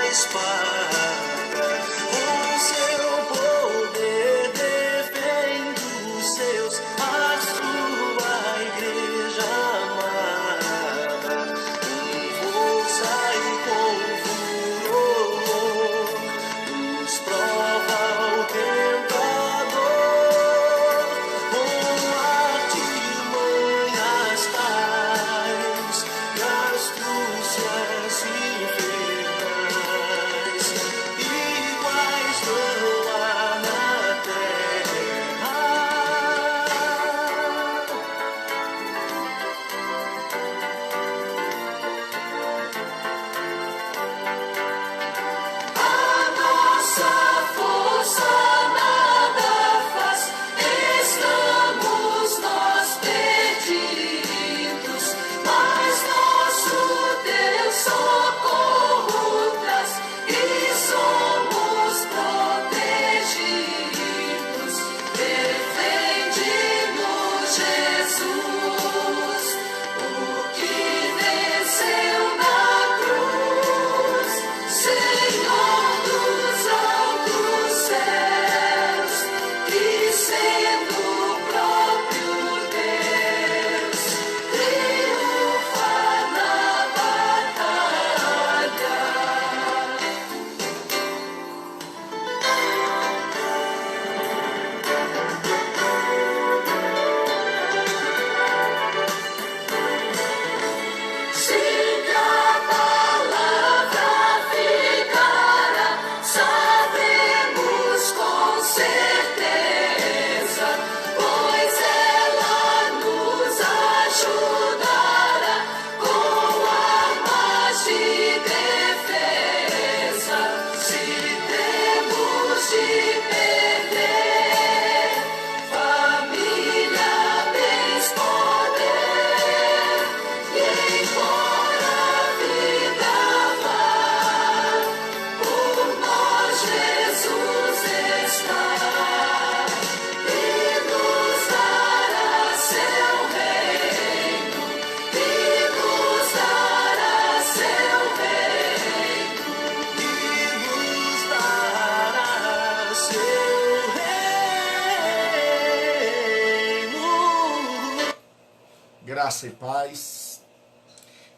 espada, com seu poder defende os seus, a sua igreja amada, com força e com furor, nos prova o tentador, com artimanhas tais, e astúcias infernais, iguais não há na terra. A nossa força nada faz, estamos nós perdidos, mas nosso Deus socorro traz e somos protegidos. Defende-nos, Jesus, o que venceu na cruz, Senhor dos altos céus, que sendo o próprio Deus, triunfa na batalha. Se a palavra ficará, sabemos com certeza, pois ela nos ajudará com armas de defesa. Se temos de perder família, bens, poder, e embora a vida vá, por nós Jesus está, e nos dará seu reino, e nos dará seu reino, e nos dará seu reino. Graça e paz.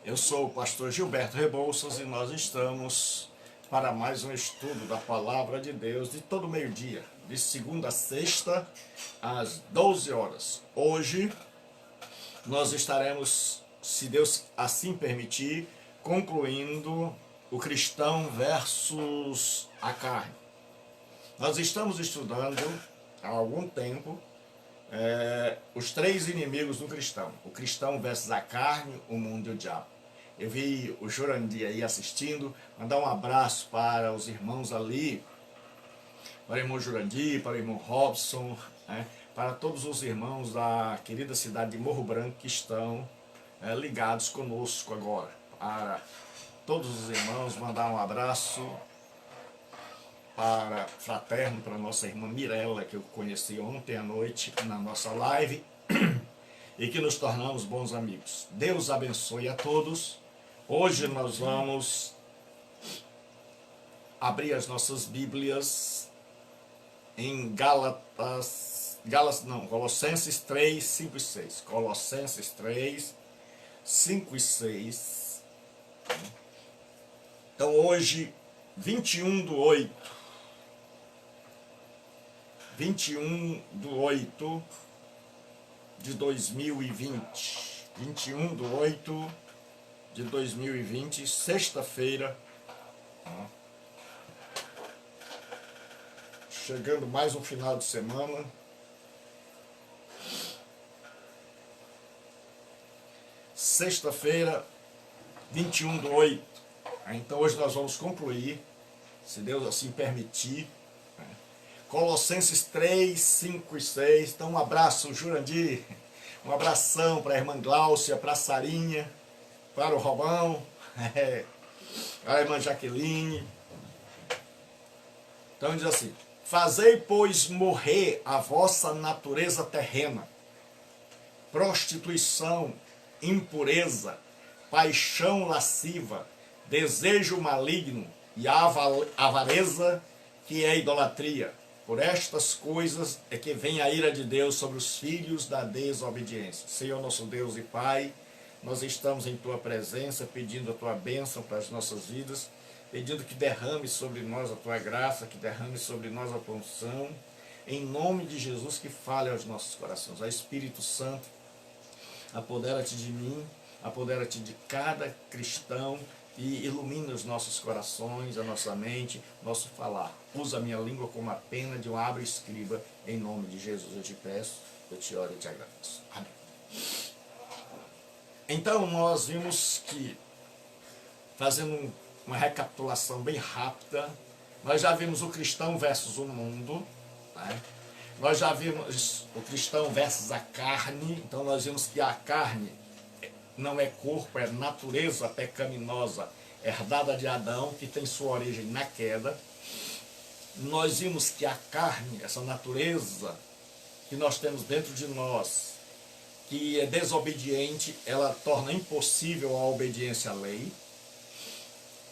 Eu sou o pastor Gilberto Rebouças e nós estamos para mais um estudo da Palavra de Deus de todo meio-dia, de segunda a sexta, às 12 horas. Hoje nós estaremos, se Deus assim permitir, concluindo o cristão versus a carne. Nós estamos estudando há algum tempo os três inimigos do cristão: o cristão versus a carne, o mundo e o diabo. Eu vi o Jurandir aí assistindo, mandar um abraço para os irmãos ali, para o irmão Jurandir, para o irmão Robson, né, para todos os irmãos da querida cidade de Morro Branco que estão ligados conosco agora. Para todos os irmãos, mandar um abraço fraterno para nossa irmã Mirella, que eu conheci ontem à noite na nossa live, e que nos tornamos bons amigos. Deus abençoe a todos. Hoje nós vamos abrir as nossas Bíblias em Colossenses 3, 5 e 6. Colossenses 3, 5 e 6. Então hoje, 21/8 de 2020. 21/8 de 2020, sexta-feira. Chegando mais um final de semana. Sexta-feira, 21/8. Então hoje nós vamos concluir, se Deus assim permitir, Colossenses 3, 5 e 6. Então um abraço, Jurandir. Um abração para a irmã Gláucia, para a Sarinha, para o Robão, para a irmã Jaqueline. Então diz assim: fazei, pois, morrer a vossa natureza terrena, prostituição, impureza, paixão lasciva, desejo maligno, e a avareza, que é a idolatria. Por estas coisas é que vem a ira de Deus sobre os filhos da desobediência. Senhor nosso Deus e Pai, nós estamos em Tua presença, pedindo a Tua bênção para as nossas vidas, pedindo que derrame sobre nós a Tua graça, que derrame sobre nós a Tua unção, em nome de Jesus, que fale aos nossos corações. Ó Espírito Santo, apodera-te de mim, apodera-te de cada cristão e ilumina os nossos corações, a nossa mente, nosso falar. Usa a minha língua como a pena de um hábil escriba, em nome de Jesus eu te peço, eu te oro e te agradeço. Amém. Então nós vimos que, fazendo uma recapitulação bem rápida, nós já vimos o cristão versus o mundo, né? Nós já vimos o cristão versus a carne. Então nós vimos que a carne não é corpo, é natureza pecaminosa herdada de Adão, que tem sua origem na queda. Nós vimos que a carne, essa natureza que nós temos dentro de nós, que é desobediente, ela torna impossível a obediência à lei.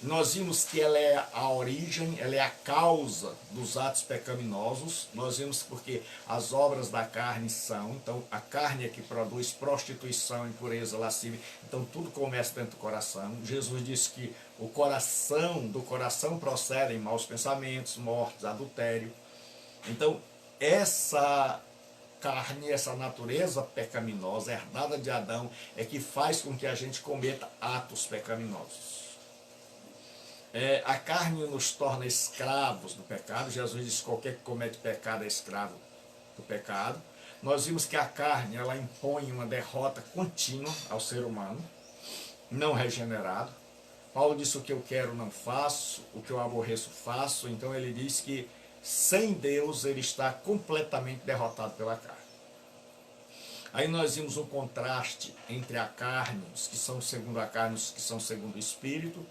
Nós vimos que ela é a origem, ela é a causa dos atos pecaminosos. Nós vimos porque as obras da carne são, então a carne é que produz prostituição, impureza, lascívia. Então tudo começa dentro do coração. Jesus disse que do coração procedem maus pensamentos, mortes, adultério. Então essa carne, essa natureza pecaminosa, herdada de Adão, é que faz com que a gente cometa atos pecaminosos. A carne nos torna escravos do pecado. Jesus disse que qualquer que comete pecado é escravo do pecado. Nós vimos que a carne, ela impõe uma derrota contínua ao ser humano, não regenerado. Paulo disse: o que eu quero não faço, o que eu aborreço faço. Então ele diz que sem Deus ele está completamente derrotado pela carne. Aí nós vimos um contraste entre a carne, os que são segundo a carne, os que são segundo o Espírito.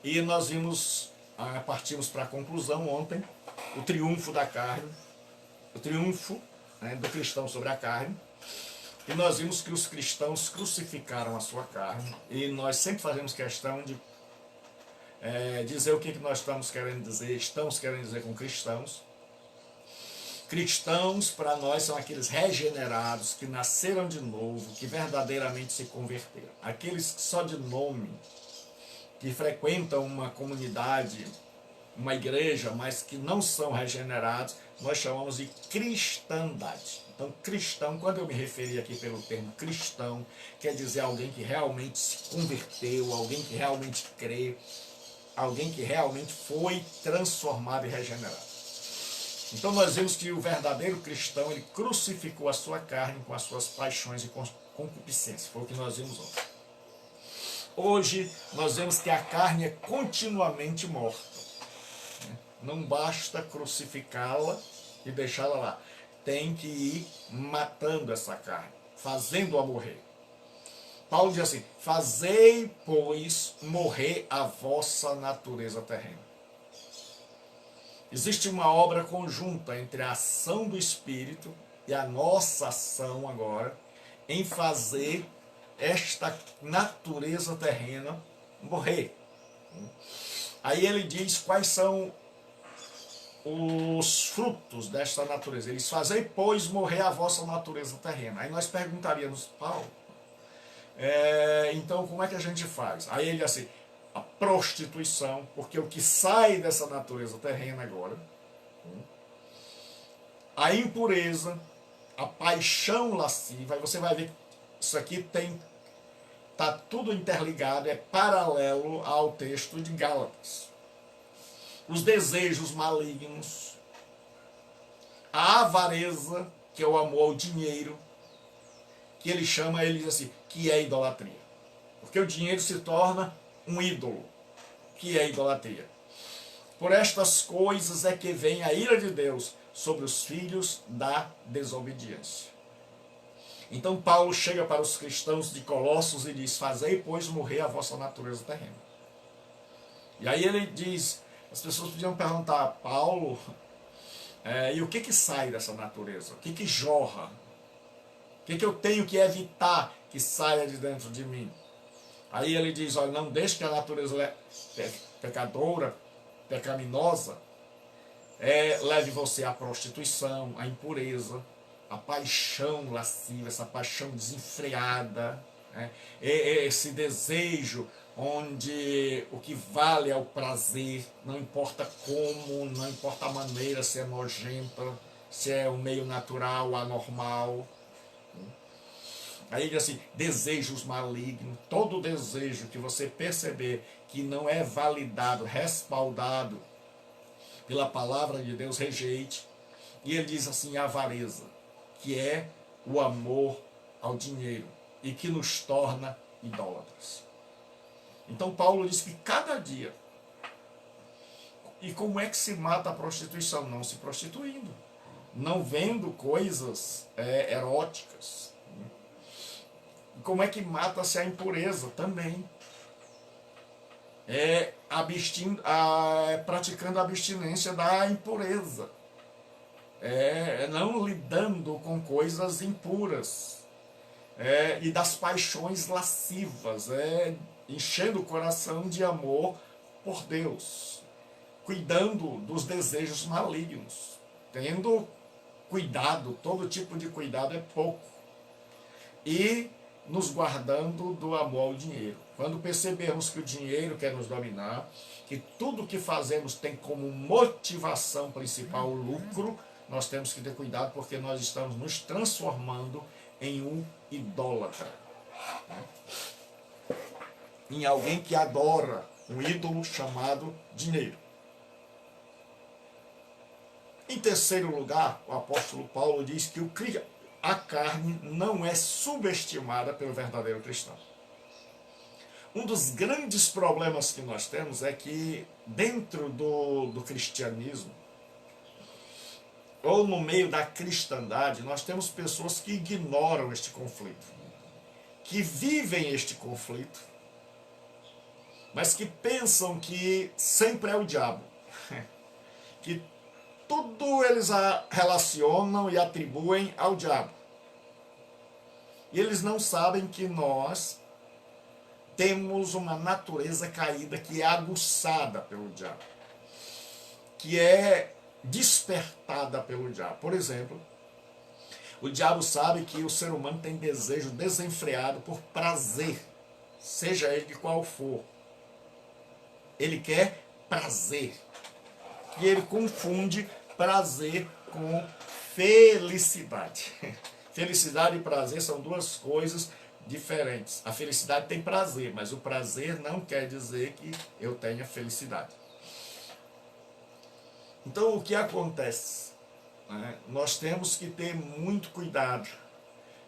E nós vimos, partimos para a conclusão ontem, o triunfo da carne, o triunfo, né, do cristão sobre a carne. E nós vimos que os cristãos crucificaram a sua carne. E nós sempre fazemos questão de dizer o que nós estamos querendo dizer com cristãos. Cristãos, para nós, são aqueles regenerados que nasceram de novo, que verdadeiramente se converteram. Aqueles que só de nome, que frequentam uma comunidade, uma igreja, mas que não são regenerados, nós chamamos de cristandade. Então, cristão, quando eu me referi aqui pelo termo cristão, quer dizer alguém que realmente se converteu, alguém que realmente crê, alguém que realmente foi transformado e regenerado. Então nós vemos que o verdadeiro cristão, ele crucificou a sua carne com as suas paixões e concupiscências. Foi o que nós vimos ontem. Hoje nós vemos que a carne é continuamente morta. Não basta crucificá-la e deixá-la lá. Tem que ir matando essa carne, fazendo-a morrer. Paulo diz assim: fazei, pois, morrer a vossa natureza terrena. Existe uma obra conjunta entre a ação do Espírito e a nossa ação agora em fazer esta natureza terrena morrer. Aí ele diz quais são os frutos desta natureza. Ele diz: fazei, pois, morrer a vossa natureza terrena. Aí nós perguntaríamos: Paulo, então como é que a gente faz? Aí ele diz assim: a prostituição, porque o que sai dessa natureza terrena agora, a impureza, a paixão lasciva. Aí você vai ver que isso aqui está tudo interligado, é paralelo ao texto de Gálatas. Os desejos malignos, a avareza, que é o amor ao dinheiro, que ele diz assim, que é idolatria. Porque o dinheiro se torna um ídolo, que é idolatria. Por estas coisas é que vem a ira de Deus sobre os filhos da desobediência. Então Paulo chega para os cristãos de Colossos e diz: fazei, pois, morrer a vossa natureza terrena. E aí ele diz, as pessoas podiam perguntar a Paulo, e o que sai dessa natureza? O que jorra? O que eu tenho que evitar que saia de dentro de mim? Aí ele diz, olha, não deixe que a natureza pecadora, pecaminosa, leve você à prostituição, à impureza, à paixão lasciva, essa paixão desenfreada, né? Esse desejo onde o que vale é o prazer, não importa como, não importa a maneira, se é nojenta, se é um meio natural, anormal. Aí ele diz assim, desejos malignos, todo desejo que você perceber que não é validado, respaldado pela palavra de Deus, rejeite. E ele diz assim, a avareza, que é o amor ao dinheiro e que nos torna idólatras. Então Paulo diz que cada dia, e como é que se mata a prostituição? Não se prostituindo, não vendo coisas eróticas. Como é que mata-se a impureza? Também. Praticando a abstinência da impureza. Não lidando com coisas impuras. E das paixões lascivas. Enchendo o coração de amor por Deus. Cuidando dos desejos malignos. Tendo cuidado, todo tipo de cuidado é pouco. E nos guardando do amor ao dinheiro. Quando percebermos que o dinheiro quer nos dominar, que tudo que fazemos tem como motivação principal o lucro, nós temos que ter cuidado, porque nós estamos nos transformando em um idólatra. Em alguém que adora um ídolo chamado dinheiro. Em terceiro lugar, o apóstolo Paulo diz que a carne não é subestimada pelo verdadeiro cristão. Um dos grandes problemas que nós temos é que dentro do cristianismo, ou no meio da cristandade, nós temos pessoas que ignoram este conflito, que vivem este conflito, mas que pensam que sempre é o diabo, que tudo eles relacionam e atribuem ao diabo. E eles não sabem que nós temos uma natureza caída que é aguçada pelo diabo, que é despertada pelo diabo. Por exemplo, o diabo sabe que o ser humano tem desejo desenfreado por prazer, seja ele de qual for. Ele quer prazer. E ele confunde prazer com felicidade. Felicidade e prazer são duas coisas diferentes. A felicidade tem prazer, mas o prazer não quer dizer que eu tenha felicidade. Então o que acontece? Nós temos que ter muito cuidado,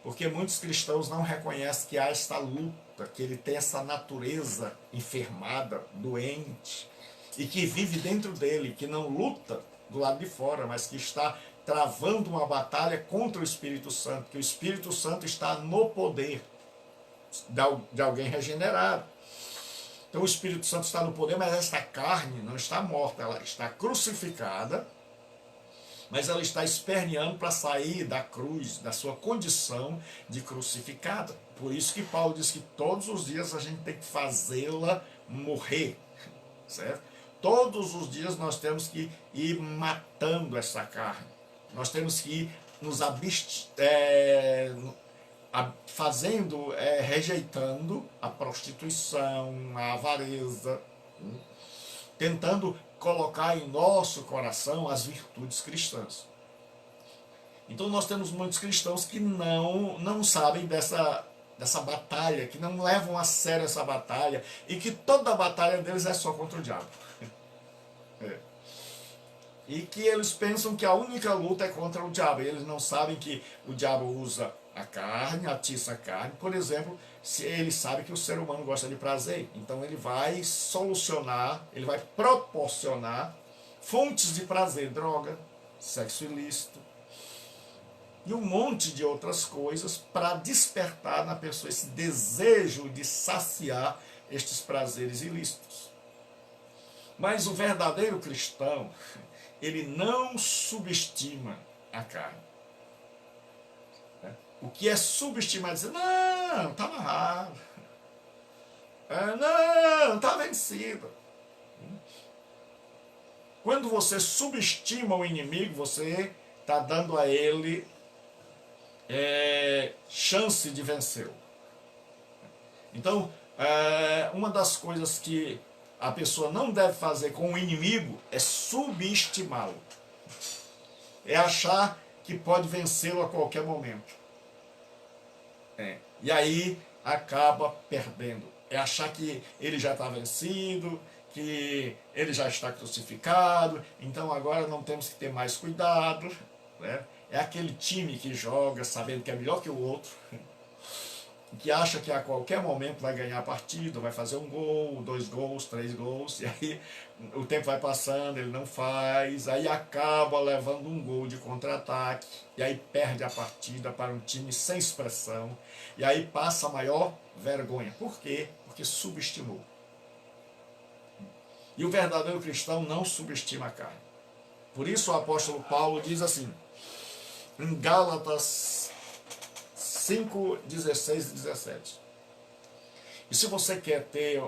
porque muitos cristãos não reconhecem que há esta luta, que ele tem essa natureza enfermada, doente, e que vive dentro dele, que não luta do lado de fora, mas que está travando uma batalha contra o Espírito Santo, que o Espírito Santo está no poder de alguém regenerado. Então o Espírito Santo está no poder, mas esta carne não está morta, ela está crucificada, mas ela está esperneando para sair da cruz, da sua condição de crucificada. Por isso que Paulo diz que todos os dias a gente tem que fazê-la morrer, certo? Todos os dias nós temos que ir matando essa carne. Nós temos que ir nos rejeitando a prostituição, a avareza, tentando colocar em nosso coração as virtudes cristãs. Então nós temos muitos cristãos que não sabem dessa batalha, que não levam a sério essa batalha, e que toda a batalha deles é só contra o diabo. E que eles pensam que a única luta é contra o diabo, e eles não sabem que o diabo usa a carne, atiça a carne. Por exemplo, se ele sabe que o ser humano gosta de prazer, então ele vai solucionar, ele vai proporcionar fontes de prazer, droga, sexo ilícito e um monte de outras coisas para despertar na pessoa esse desejo de saciar estes prazeres ilícitos. Mas o verdadeiro cristão, ele não subestima a carne. O que é subestimar é dizer, não, está amarrado. Não, está vencido. Quando você subestima o inimigo, você está dando a ele chance de vencê-lo. Então, uma das coisas que a pessoa não deve fazer com o inimigo é subestimá-lo. É achar que pode vencê-lo a qualquer momento. E aí acaba perdendo. É achar que ele já está vencido, que ele já está crucificado, então agora não temos que ter mais cuidado. Né? É aquele time que joga sabendo que é melhor que o outro, que acha que a qualquer momento vai ganhar a partida, vai fazer um gol, 2 gols, 3 gols, e aí o tempo vai passando, ele não faz, aí acaba levando um gol de contra-ataque, e aí perde a partida para um time sem expressão, e aí passa a maior vergonha. Por quê? Porque subestimou. E o verdadeiro cristão não subestima a carne. Por isso o apóstolo Paulo diz assim, em Gálatas 5, 16 e 17. E se você quer ter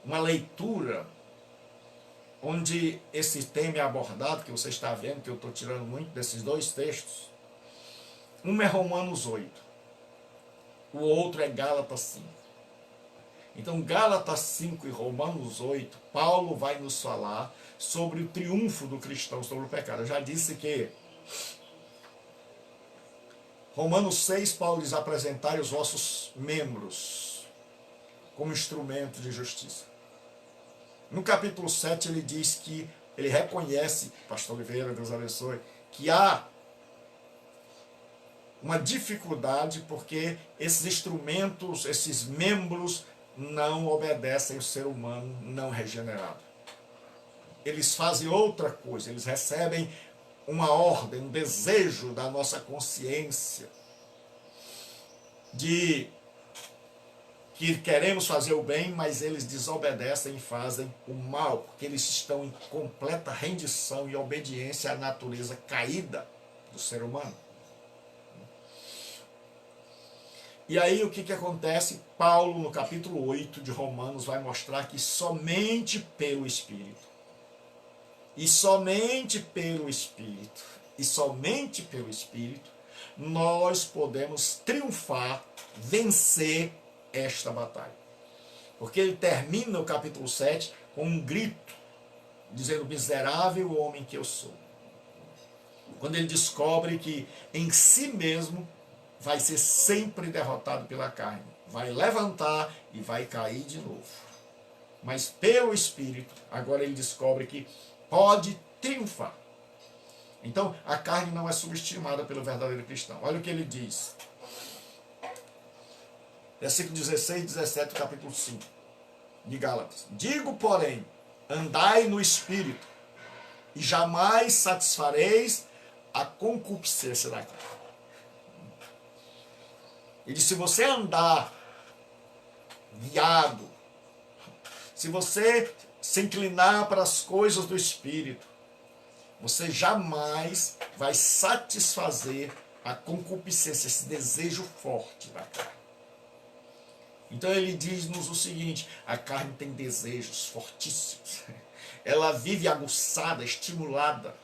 uma leitura onde esse tema é abordado, que você está vendo que eu estou tirando muito desses 2 textos, um é Romanos 8, o outro é Gálatas 5. Então, Gálatas 5 e Romanos 8, Paulo vai nos falar sobre o triunfo do cristão sobre o pecado. Eu já disse que Romanos 6, Paulo diz, apresentai os vossos membros como instrumento de justiça. No capítulo 7 ele diz que, ele reconhece, pastor Oliveira, Deus abençoe, que há uma dificuldade porque esses instrumentos, esses membros não obedecem o ser humano não regenerado. Eles fazem outra coisa, eles recebem uma ordem, um desejo da nossa consciência de que queremos fazer o bem, mas eles desobedecem e fazem o mal, porque eles estão em completa rendição e obediência à natureza caída do ser humano. E aí o que acontece? Paulo, no capítulo 8 de Romanos, vai mostrar que somente pelo Espírito, e somente pelo Espírito, e somente pelo Espírito, nós podemos triunfar, vencer esta batalha. Porque ele termina o capítulo 7 com um grito, dizendo, miserável homem que eu sou. Quando ele descobre que em si mesmo vai ser sempre derrotado pela carne. Vai levantar e vai cair de novo. Mas pelo Espírito, agora ele descobre que pode triunfar. Então, a carne não é subestimada pelo verdadeiro cristão. Olha o que ele diz. Versículo 16 e 17 do capítulo 5 de Gálatas. Digo, porém, andai no Espírito, e jamais satisfareis a concupiscência da carne. Ele diz, se você andar guiado, se você se inclinar para as coisas do Espírito, você jamais vai satisfazer a concupiscência, esse desejo forte da carne. Então ele diz-nos o seguinte, a carne tem desejos fortíssimos, ela vive aguçada, estimulada.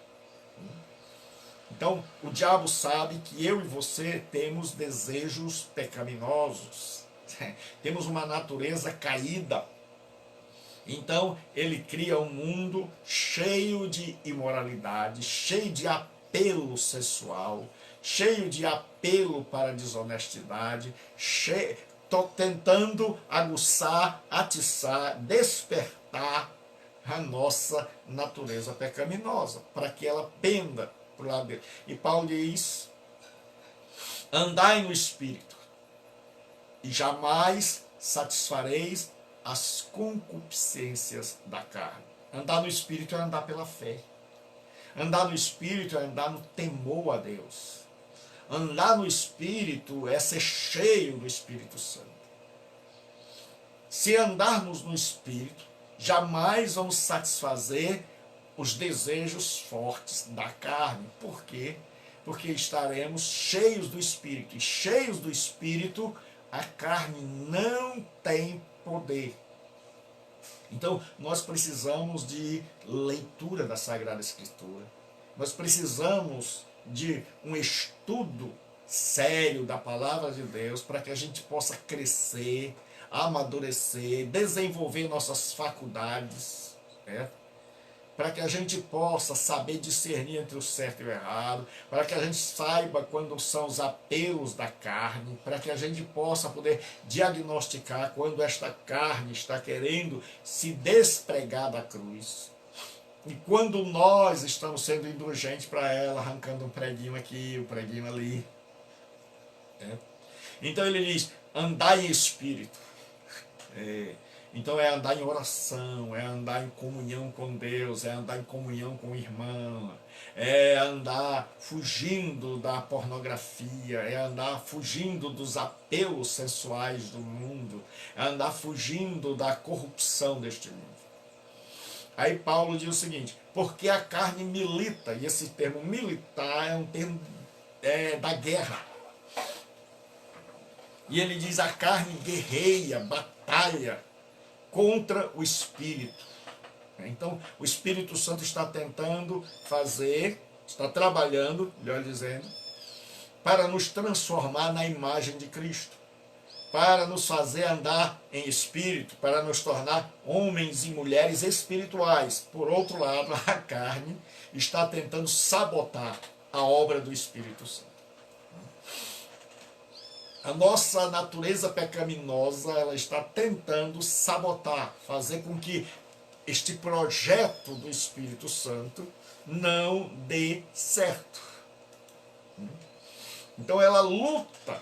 Então, o diabo sabe que eu e você temos desejos pecaminosos, temos uma natureza caída. Então, ele cria um mundo cheio de imoralidade, cheio de apelo sexual, cheio de apelo para a desonestidade, tentando aguçar, atiçar, despertar a nossa natureza pecaminosa, para que ela penda para o lado dele. E Paulo diz, andai no Espírito, e jamais satisfareis as concupiscências da carne. Andar no Espírito é andar pela fé. Andar no Espírito é andar no temor a Deus. Andar no Espírito é ser cheio do Espírito Santo. Se andarmos no Espírito, jamais vamos satisfazer os desejos fortes da carne. Por quê? Porque estaremos cheios do Espírito. E cheios do Espírito, a carne não tem poder. Então, nós precisamos de leitura da Sagrada Escritura. Nós precisamos de um estudo sério da Palavra de Deus para que a gente possa crescer, amadurecer, desenvolver nossas faculdades, né? Para que a gente possa saber discernir entre o certo e o errado, para que a gente saiba quando são os apelos da carne, para que a gente possa poder diagnosticar quando esta carne está querendo se despregar da cruz. E quando nós estamos sendo indulgentes para ela, arrancando um preguinho aqui, um preguinho ali. É. Então ele diz, andar em espírito. Então é andar em oração, é andar em comunhão com Deus, é andar em comunhão com o irmão, é andar fugindo da pornografia, é andar fugindo dos apelos sensuais do mundo, é andar fugindo da corrupção deste mundo. Aí Paulo diz o seguinte, porque a carne milita, e esse termo militar é um termo da guerra. E ele diz, a carne guerreia, batalha contra o Espírito. Então, o Espírito Santo está tentando fazer, está trabalhando, melhor dizendo, para nos transformar na imagem de Cristo, para nos fazer andar em espírito, para nos tornar homens e mulheres espirituais. Por outro lado, a carne está tentando sabotar a obra do Espírito Santo. A nossa natureza pecaminosa, ela está tentando sabotar, fazer com que este projeto do Espírito Santo não dê certo. Então ela luta,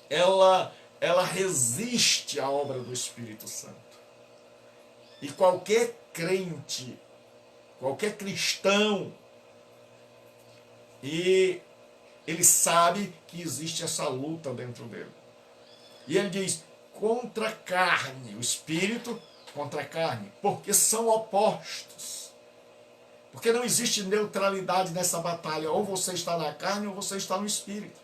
ela resiste à obra do Espírito Santo. E qualquer crente, qualquer cristão, ele sabe que existe essa luta dentro dele. E ele diz, contra a carne, o espírito contra a carne, porque são opostos. Porque não existe neutralidade nessa batalha, ou você está na carne ou você está no espírito.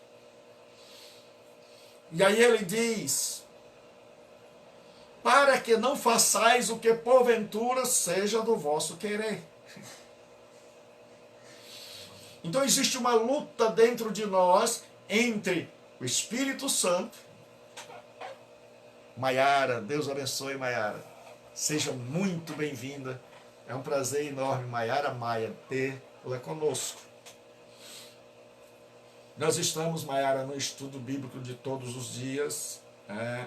E aí ele diz, para que não façais o que porventura seja do vosso querer. Então existe uma luta dentro de nós entre o Espírito Santo. Maiara, Deus abençoe Maiara. Seja muito bem-vinda. É um prazer enorme, Maiara Maia, tê-la conosco. Nós estamos, Maiara, no estudo bíblico de todos os dias,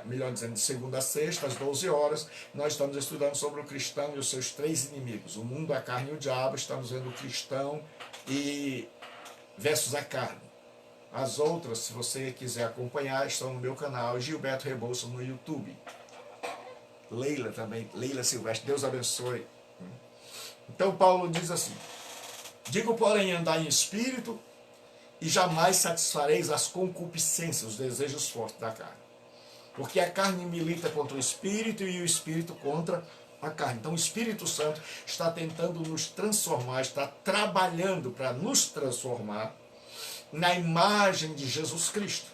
melhor dizendo, de segunda a sexta, às 12 horas. Nós estamos estudando sobre o cristão e os seus três inimigos. O mundo, a carne e o diabo. Estamos vendo o cristão versus a carne. As outras, se você quiser acompanhar, estão no meu canal Gilberto Rebouças no YouTube. Leila também, Leila Silvestre, Deus abençoe. Então Paulo diz assim, digo porém andar em espírito e jamais satisfareis as concupiscências, os desejos fortes da carne. Porque a carne milita contra o espírito e o espírito contra a carne. Então o Espírito Santo está tentando nos transformar, está trabalhando para nos transformar na imagem de Jesus Cristo.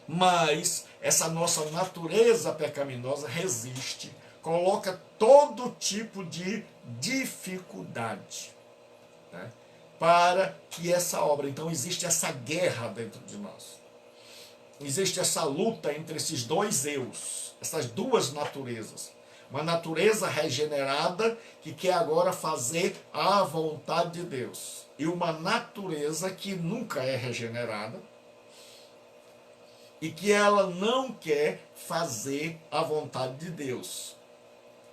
Mas essa nossa natureza pecaminosa resiste, coloca todo tipo de dificuldade, né, para que essa obra... Então existe essa guerra dentro de nós. Existe essa luta entre esses dois eus, essas duas naturezas. Uma natureza regenerada que quer agora fazer a vontade de Deus. E uma natureza que nunca é regenerada e que ela não quer fazer a vontade de Deus.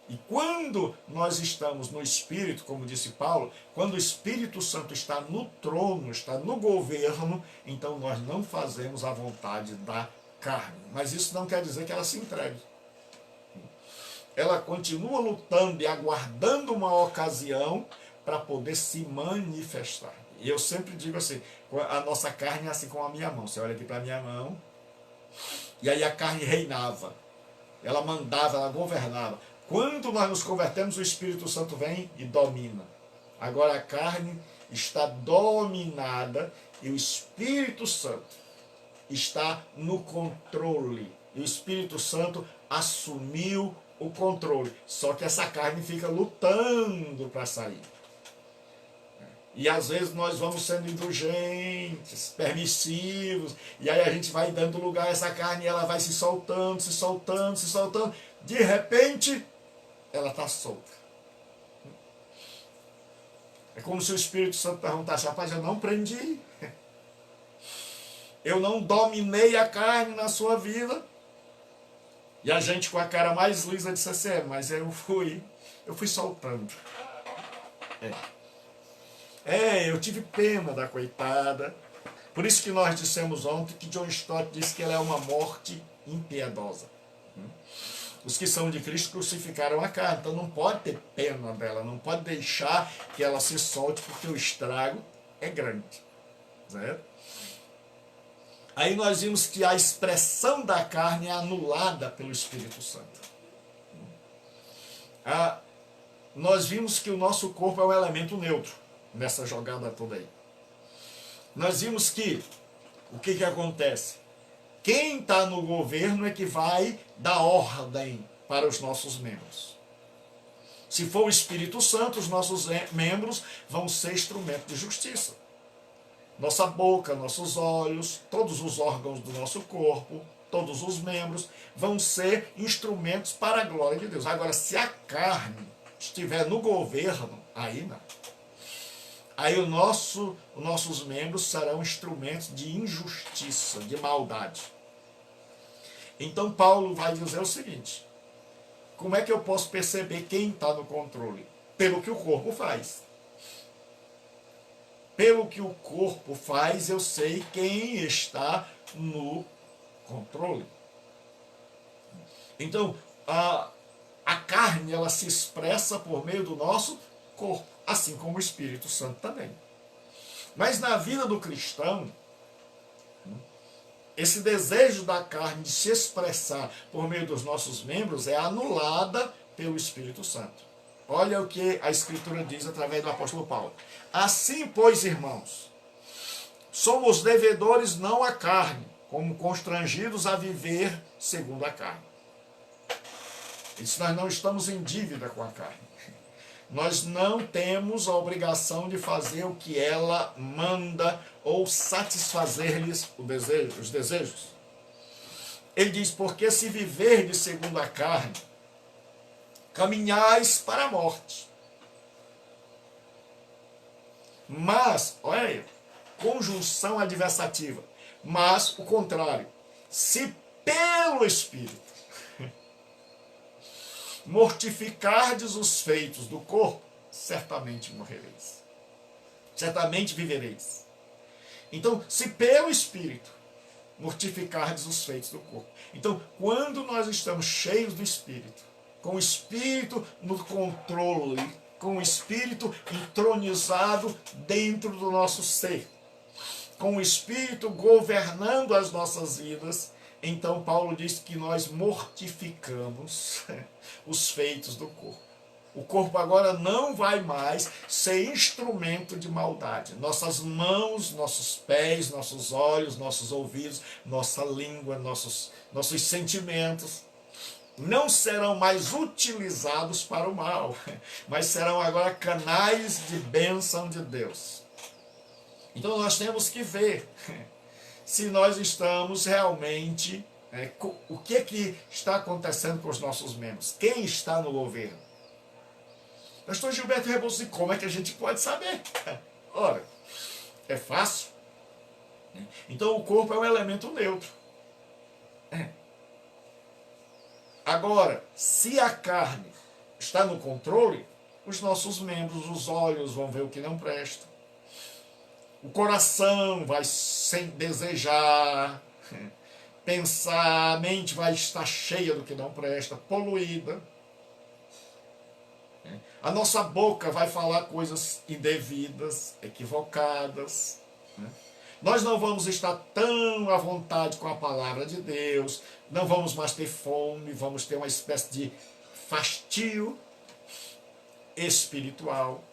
E quando nós estamos no Espírito, como disse Paulo, quando o Espírito Santo está no trono, está no governo, então nós não fazemos a vontade da carne. Mas isso não quer dizer que ela se entregue. Ela continua lutando e aguardando uma ocasião para poder se manifestar. E eu sempre digo assim, a nossa carne é assim como a minha mão. Você olha aqui para a minha mão, e aí a carne reinava. Ela mandava, ela governava. Quando nós nos convertemos, o Espírito Santo vem e domina. Agora a carne está dominada e o Espírito Santo está no controle. E o Espírito Santo assumiu o controle. Só que essa carne fica lutando para sair. E às vezes nós vamos sendo indulgentes, permissivos, e aí a gente vai dando lugar a essa carne e ela vai se soltando, se soltando, se soltando. De repente, ela está solta. É como se o Espírito Santo perguntasse: rapaz, eu não prendi. Eu não dominei a carne na sua vida. E a gente com a cara mais lisa disse assim: mas eu fui soltando. Eu tive pena da coitada. Por isso que nós dissemos ontem que John Stott disse que ela é uma morte impiedosa. Os que são de Cristo crucificaram a carne, então não pode ter pena dela, não pode deixar que ela se solte, porque o estrago é grande. Certo? Aí nós vimos que a expressão da carne é anulada pelo Espírito Santo. Nós vimos que o nosso corpo é um elemento neutro nessa jogada toda aí. Nós vimos que o que acontece? Quem está no governo é que vai dar ordem para os nossos membros. Se for o Espírito Santo, os nossos membros vão ser instrumento de justiça. Nossa boca, nossos olhos, todos os órgãos do nosso corpo, todos os membros vão ser instrumentos para a glória de Deus. Agora, se a carne estiver no governo, aí não. Aí os nossos membros serão instrumentos de injustiça, de maldade. Então Paulo vai dizer o seguinte: como é que eu posso perceber quem está no controle? Pelo que o corpo faz. Pelo que o corpo faz, eu sei quem está no controle. Então, a carne, ela se expressa por meio do nosso corpo, assim como o Espírito Santo também. Mas na vida do cristão, esse desejo da carne de se expressar por meio dos nossos membros é anulada pelo Espírito Santo. Olha o que a Escritura diz através do apóstolo Paulo. Assim, pois, irmãos, somos devedores não à carne, como constrangidos a viver segundo a carne. Isso, nós não estamos em dívida com a carne. Nós não temos a obrigação de fazer o que ela manda ou satisfazer-lhes os desejos. Ele diz: porque se viverdes segundo a carne, caminhais para a morte. Mas, olha aí, conjunção adversativa. Mas, o contrário, se pelo Espírito mortificardes os feitos do corpo, certamente morrereis. Certamente vivereis. Então, se pelo Espírito mortificardes os feitos do corpo. Então, quando nós estamos cheios do Espírito, com o Espírito no controle, com o Espírito entronizado dentro do nosso ser, com o Espírito governando as nossas vidas, então Paulo diz que nós mortificamos os feitos do corpo. O corpo agora não vai mais ser instrumento de maldade. Nossas mãos, nossos pés, nossos olhos, nossos ouvidos, nossa língua, nossos sentimentos não serão mais utilizados para o mal, mas serão agora canais de bênção de Deus. Então nós temos que ver se nós estamos realmente, o que está acontecendo com os nossos membros, quem está no governo. Pastor Gilberto Rebouças, como é que a gente pode saber? Ora, é fácil. Então o corpo é um elemento neutro. Agora, se a carne está no controle, os nossos membros, os olhos vão ver o que não presta. O coração vai sem desejar, pensar, a mente vai estar cheia do que não presta, poluída. A nossa boca vai falar coisas indevidas, equivocadas. Nós não vamos estar tão à vontade com a palavra de Deus, não vamos mais ter fome, vamos ter uma espécie de fastio espiritual.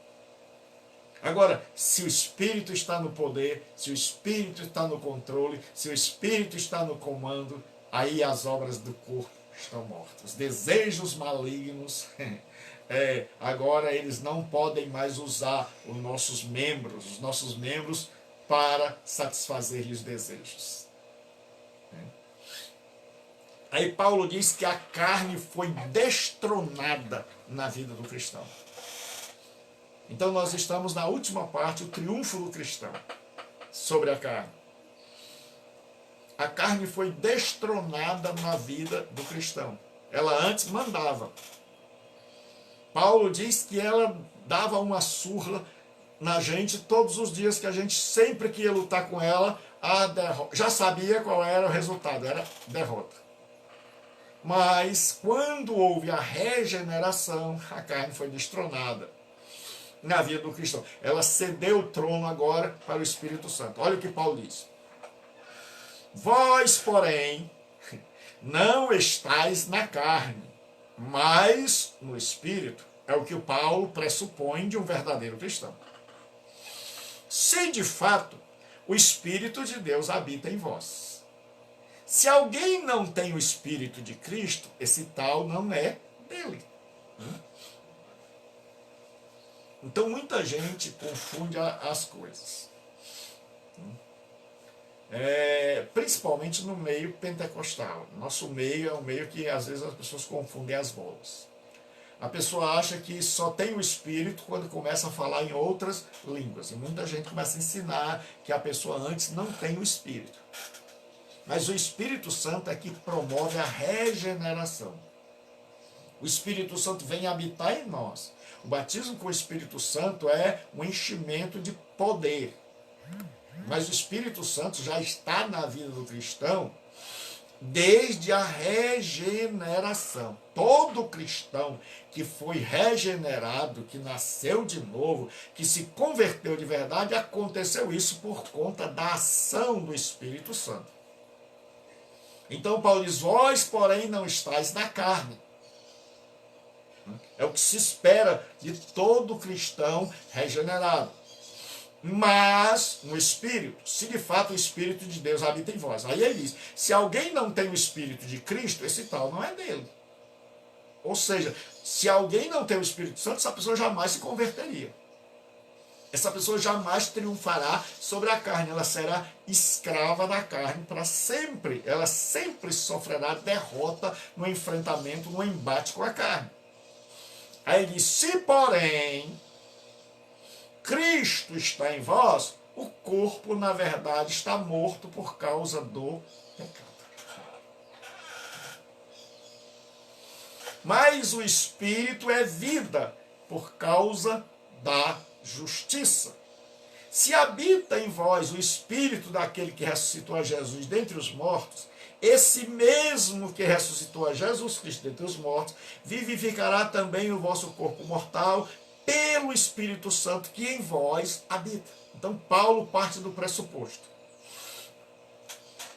Agora, se o Espírito está no poder, se o Espírito está no controle, se o Espírito está no comando, aí as obras do corpo estão mortas. Os desejos malignos, agora eles não podem mais usar os nossos membros para satisfazer-lhes desejos. Aí Paulo diz que a carne foi destronada na vida do cristão. Então nós estamos na última parte, o triunfo do cristão sobre a carne. A carne foi destronada na vida do cristão. Ela antes mandava. Paulo diz que ela dava uma surra na gente todos os dias, que a gente sempre que ia lutar com ela, já sabia qual era o resultado, era derrota. Mas quando houve a regeneração, a carne foi destronada na vida do cristão. Ela cedeu o trono agora para o Espírito Santo. Olha o que Paulo diz. Vós, porém, não estáis na carne, mas no Espírito. É o que o Paulo pressupõe de um verdadeiro cristão. Se de fato o Espírito de Deus habita em vós. Se alguém não tem o Espírito de Cristo, esse tal não é dele. Então muita gente confunde as coisas. Principalmente no meio pentecostal. Nosso meio é um meio que às vezes as pessoas confundem as bolas. A pessoa acha que só tem o Espírito quando começa a falar em outras línguas. E muita gente começa a ensinar que a pessoa antes não tem o Espírito. Mas o Espírito Santo é que promove a regeneração. O Espírito Santo vem habitar em nós. O batismo com o Espírito Santo é um enchimento de poder. Mas o Espírito Santo já está na vida do cristão desde a regeneração. Todo cristão que foi regenerado, que nasceu de novo, que se converteu de verdade, aconteceu isso por conta da ação do Espírito Santo. Então Paulo diz, vós, porém, não estáis na carne. É o que se espera de todo cristão regenerado. Mas no Espírito, se de fato o Espírito de Deus habita em vós. Aí ele diz, se alguém não tem o Espírito de Cristo, esse tal não é dele. Ou seja, se alguém não tem o Espírito Santo, essa pessoa jamais se converteria. Essa pessoa jamais triunfará sobre a carne, ela será escrava da carne para sempre. Ela sempre sofrerá derrota no enfrentamento, no embate com a carne. Aí ele diz, se porém Cristo está em vós, o corpo na verdade está morto por causa do pecado. Mas o Espírito é vida por causa da justiça. Se habita em vós o Espírito daquele que ressuscitou a Jesus dentre os mortos, esse mesmo que ressuscitou a Jesus Cristo dentre os mortos, vivificará também o vosso corpo mortal pelo Espírito Santo que em vós habita. Então Paulo parte do pressuposto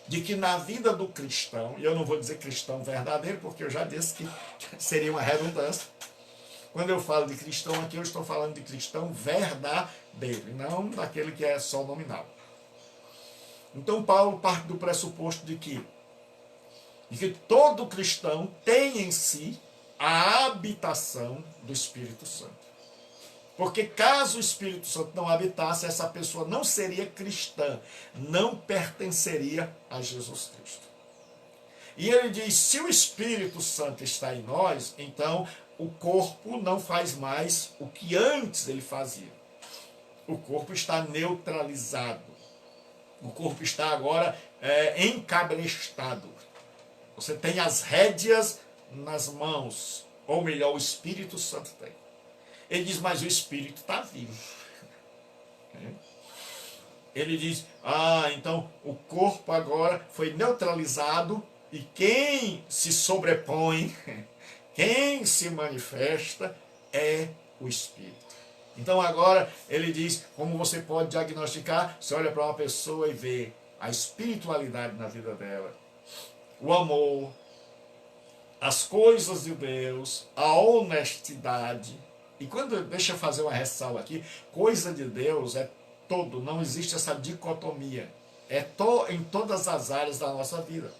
de que na vida do cristão, e eu não vou dizer cristão verdadeiro, porque eu já disse que seria uma redundância. Quando eu falo de cristão aqui, eu estou falando de cristão verdadeiro, e não daquele que é só nominal. Então Paulo parte do pressuposto de que todo cristão tem em si a habitação do Espírito Santo. Porque caso o Espírito Santo não habitasse, essa pessoa não seria cristã, não pertenceria a Jesus Cristo. E ele diz, se o Espírito Santo está em nós, então o corpo não faz mais o que antes ele fazia. O corpo está neutralizado. O corpo está agora encabrestado. Você tem as rédeas nas mãos, ou melhor, o Espírito Santo tem. Ele diz, mas o Espírito está vivo. Ele diz, então o corpo agora foi neutralizado e quem se sobrepõe, quem se manifesta é o Espírito. Então agora ele diz, como você pode diagnosticar? Você olha para uma pessoa e vê a espiritualidade na vida dela, o amor, as coisas de Deus, a honestidade, E quando, deixa eu fazer uma ressalva aqui, coisa de Deus é todo, não existe essa dicotomia. Em todas as áreas da nossa vida.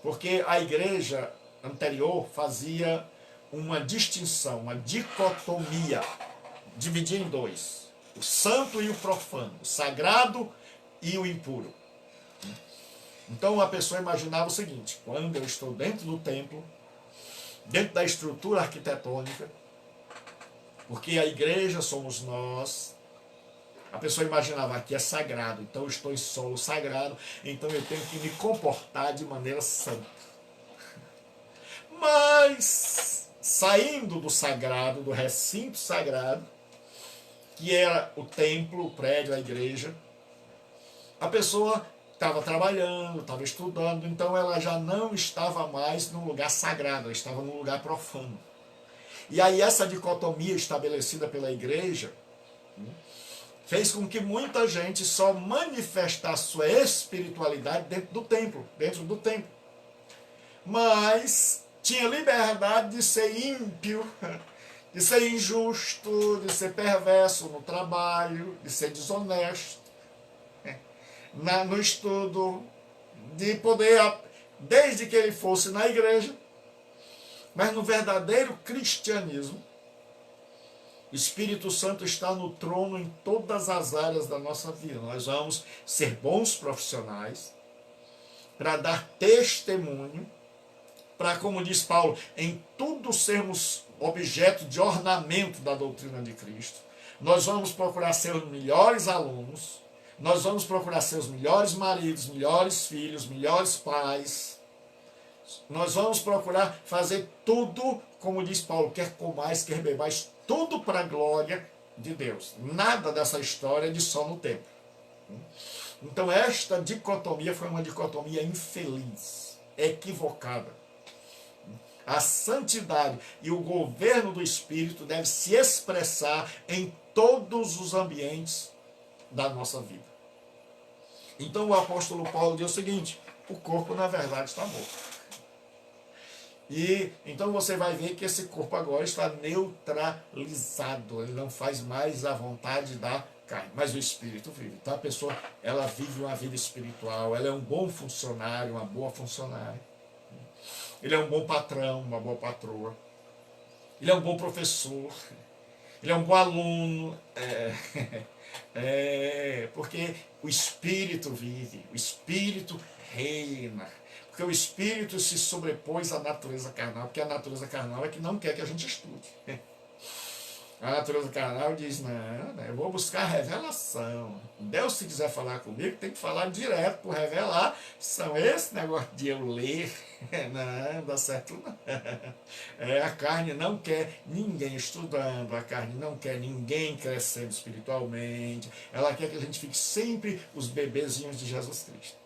Porque a igreja anterior fazia uma distinção, uma dicotomia, dividia em dois: o santo e o profano, o sagrado e o impuro. Então a pessoa imaginava o seguinte: quando eu estou dentro do templo, dentro da estrutura arquitetônica, porque a igreja somos nós, a pessoa imaginava: aqui é sagrado, então eu estou em solo sagrado, então eu tenho que me comportar de maneira santa. Mas, saindo do sagrado, do recinto sagrado, que era o templo, o prédio, a igreja, a pessoa estava trabalhando, estava estudando, então ela já não estava mais num lugar sagrado, ela estava num lugar profano. E aí essa dicotomia estabelecida pela igreja fez com que muita gente só manifestasse sua espiritualidade dentro do templo, Mas tinha liberdade de ser ímpio, de ser injusto, de ser perverso no trabalho, de ser desonesto, no estudo, de poder, desde que ele fosse na igreja. Mas no verdadeiro cristianismo, o Espírito Santo está no trono em todas as áreas da nossa vida. Nós vamos ser bons profissionais, para dar testemunho, para, como diz Paulo, em tudo sermos objeto de ornamento da doutrina de Cristo. Nós vamos procurar ser os melhores alunos, nós vamos procurar ser os melhores maridos, melhores filhos, melhores pais. Nós vamos procurar fazer tudo, como diz Paulo, quer comais, quer bebais, tudo para a glória de Deus. Nada dessa história de só no templo. Então esta dicotomia foi uma dicotomia infeliz, equivocada. A santidade e o governo do Espírito deve se expressar em todos os ambientes da nossa vida. Então o apóstolo Paulo diz o seguinte: o corpo na verdade está morto. E então você vai ver que esse corpo agora está neutralizado, ele não faz mais a vontade da carne, mas o Espírito vive. Então a pessoa, ela vive uma vida espiritual, ela é um bom funcionário, uma boa funcionária. Ele é um bom patrão, uma boa patroa. Ele é um bom professor. Ele é um bom aluno. Porque o Espírito vive, o Espírito reina. Porque o Espírito se sobrepôs à natureza carnal, porque a natureza carnal é que não quer que a gente estude. A natureza carnal diz: não, eu vou buscar revelação. Deus, se quiser falar comigo, tem que falar direto por revelação. Esse negócio de eu ler, não dá certo não. A carne não quer ninguém estudando, a carne não quer ninguém crescendo espiritualmente. Ela quer que a gente fique sempre os bebezinhos de Jesus Cristo.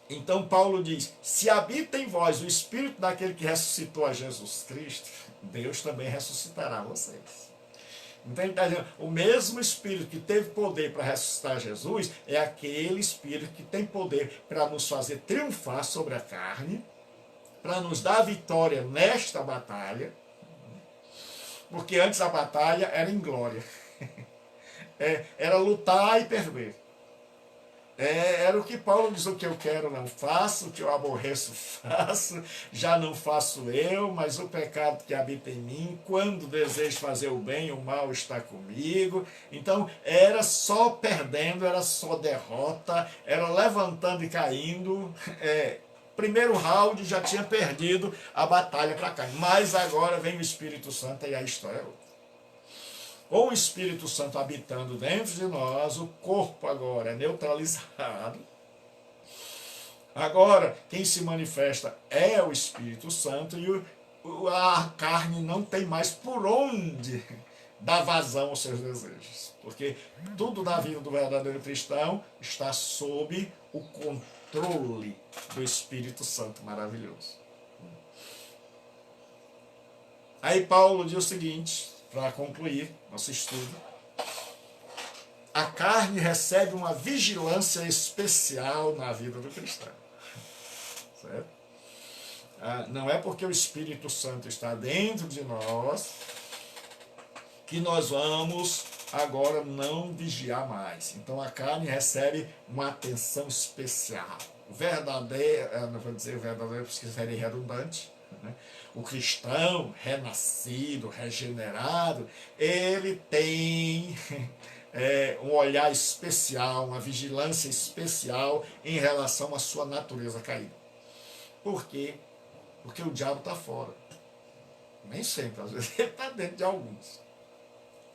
Então Paulo diz: se habita em vós o Espírito daquele que ressuscitou a Jesus Cristo, Deus também ressuscitará vocês. Então ele está dizendo: o mesmo Espírito que teve poder para ressuscitar Jesus é aquele Espírito que tem poder para nos fazer triunfar sobre a carne, para nos dar vitória nesta batalha, porque antes a batalha era em glória, era lutar e perder. Era o que Paulo diz: o que eu quero não faço, o que eu aborreço faço, já não faço eu, mas o pecado que habita em mim, quando desejo fazer o bem, o mal está comigo. Então era só perdendo, era só derrota, era levantando e caindo. Primeiro round já tinha perdido a batalha para cá, mas agora vem o Espírito Santo e a história é outra. Com o Espírito Santo habitando dentro de nós, o corpo agora é neutralizado. Agora, quem se manifesta é o Espírito Santo e a carne não tem mais por onde dar vazão aos seus desejos. Porque tudo na vida do verdadeiro cristão está sob o controle do Espírito Santo maravilhoso. Aí Paulo diz o seguinte, para concluir nosso estudo: a carne recebe uma vigilância especial na vida do cristão. Certo? não é porque o Espírito Santo está dentro de nós que nós vamos agora não vigiar mais. Então a carne recebe uma atenção especial. O verdadeiro, não vou dizer o verdadeiro porque seria redundante, né? O cristão renascido, regenerado, ele tem um olhar especial, uma vigilância especial em relação à sua natureza caída. Por quê? Porque o diabo está fora. Nem sempre, às vezes ele está dentro de alguns.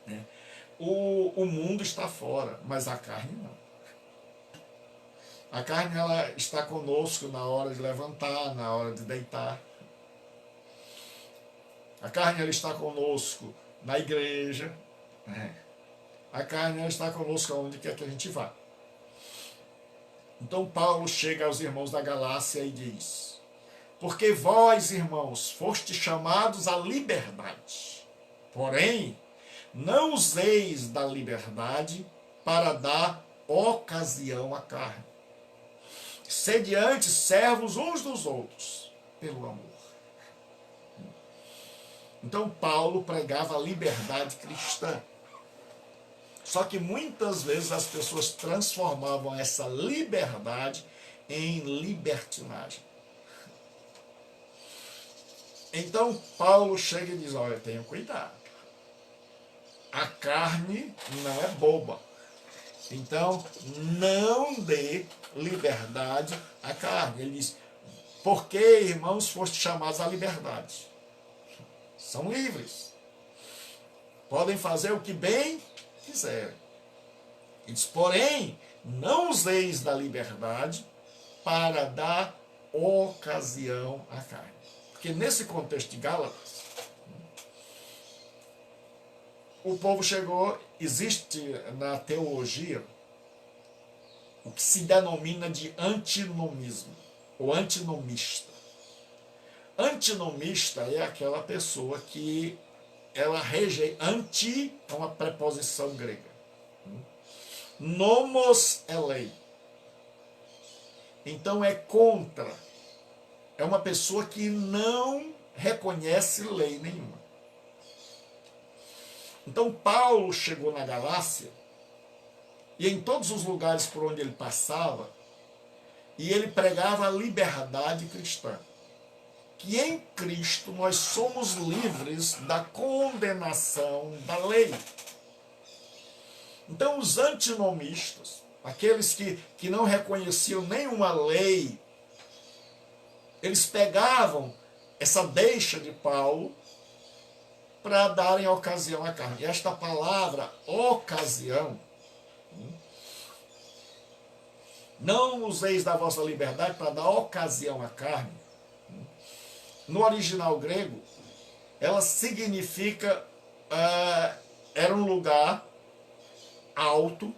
Né? O mundo está fora, mas a carne não. A carne ela está conosco na hora de levantar, na hora de deitar. A carne ela está conosco na igreja. Né? A carne ela está conosco onde quer que a gente vá. Então Paulo chega aos irmãos da Galácia e diz: porque vós, irmãos, fostes chamados à liberdade. Porém, não useis da liberdade para dar ocasião à carne. Sede antes servos uns dos outros, pelo amor. Então Paulo pregava a liberdade cristã. Só que muitas vezes as pessoas transformavam essa liberdade em libertinagem. Então Paulo chega e diz: olha, tenha cuidado. A carne não é boba. Então não dê liberdade à carne. Ele diz: porque, irmãos, foste chamados à liberdade. São livres. Podem fazer o que bem quiserem. Ele diz: porém, não useis da liberdade para dar ocasião à carne. Porque nesse contexto de Gálatas, o povo chegou, existe na teologia o que se denomina de antinomismo, ou antinomista. Antinomista é aquela pessoa que ela rejeita, anti é uma preposição grega. Nomos é lei. Então é contra. É uma pessoa que não reconhece lei nenhuma. Então Paulo chegou na Galácia, e em todos os lugares por onde ele passava, e ele pregava a liberdade cristã. Que em Cristo nós somos livres da condenação da lei. Então os antinomistas, aqueles que não reconheciam nenhuma lei, eles pegavam essa deixa de Paulo para darem ocasião à carne. E esta palavra, ocasião, não useis da vossa liberdade para dar ocasião à carne. No original grego, ela significa, era um lugar alto,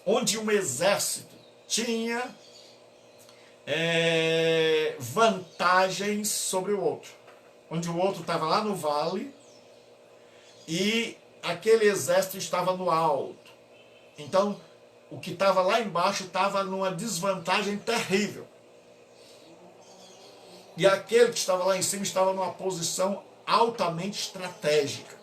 onde um exército tinha vantagens sobre o outro. Onde o outro estava lá no vale e aquele exército estava no alto. Então, o que estava lá embaixo estava numa desvantagem terrível. E aquele que estava lá em cima estava numa posição altamente estratégica.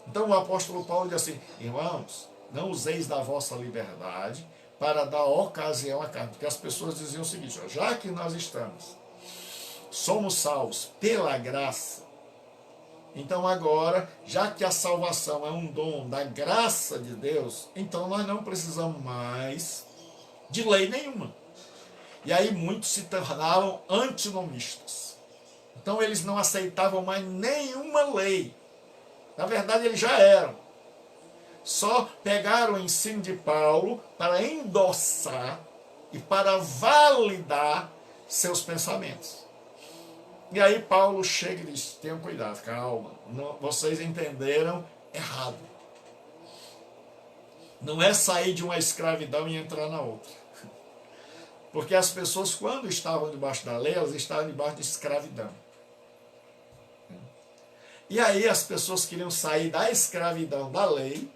Então o apóstolo Paulo diz assim: irmãos, não useis da vossa liberdade para dar ocasião à carne. Porque as pessoas diziam o seguinte: ó, já que nós somos salvos pela graça, então agora, já que a salvação é um dom da graça de Deus, então nós não precisamos mais de lei nenhuma. E aí muitos se tornaram antinomistas. Então eles não aceitavam mais nenhuma lei. Na verdade eles já eram. Só pegaram o ensino de Paulo para endossar e para validar seus pensamentos. E aí Paulo chega e diz: tenham cuidado, calma, vocês entenderam errado. Não é sair de uma escravidão e entrar na outra. Porque as pessoas, quando estavam debaixo da lei, elas estavam debaixo de escravidão. E aí as pessoas queriam sair da escravidão da lei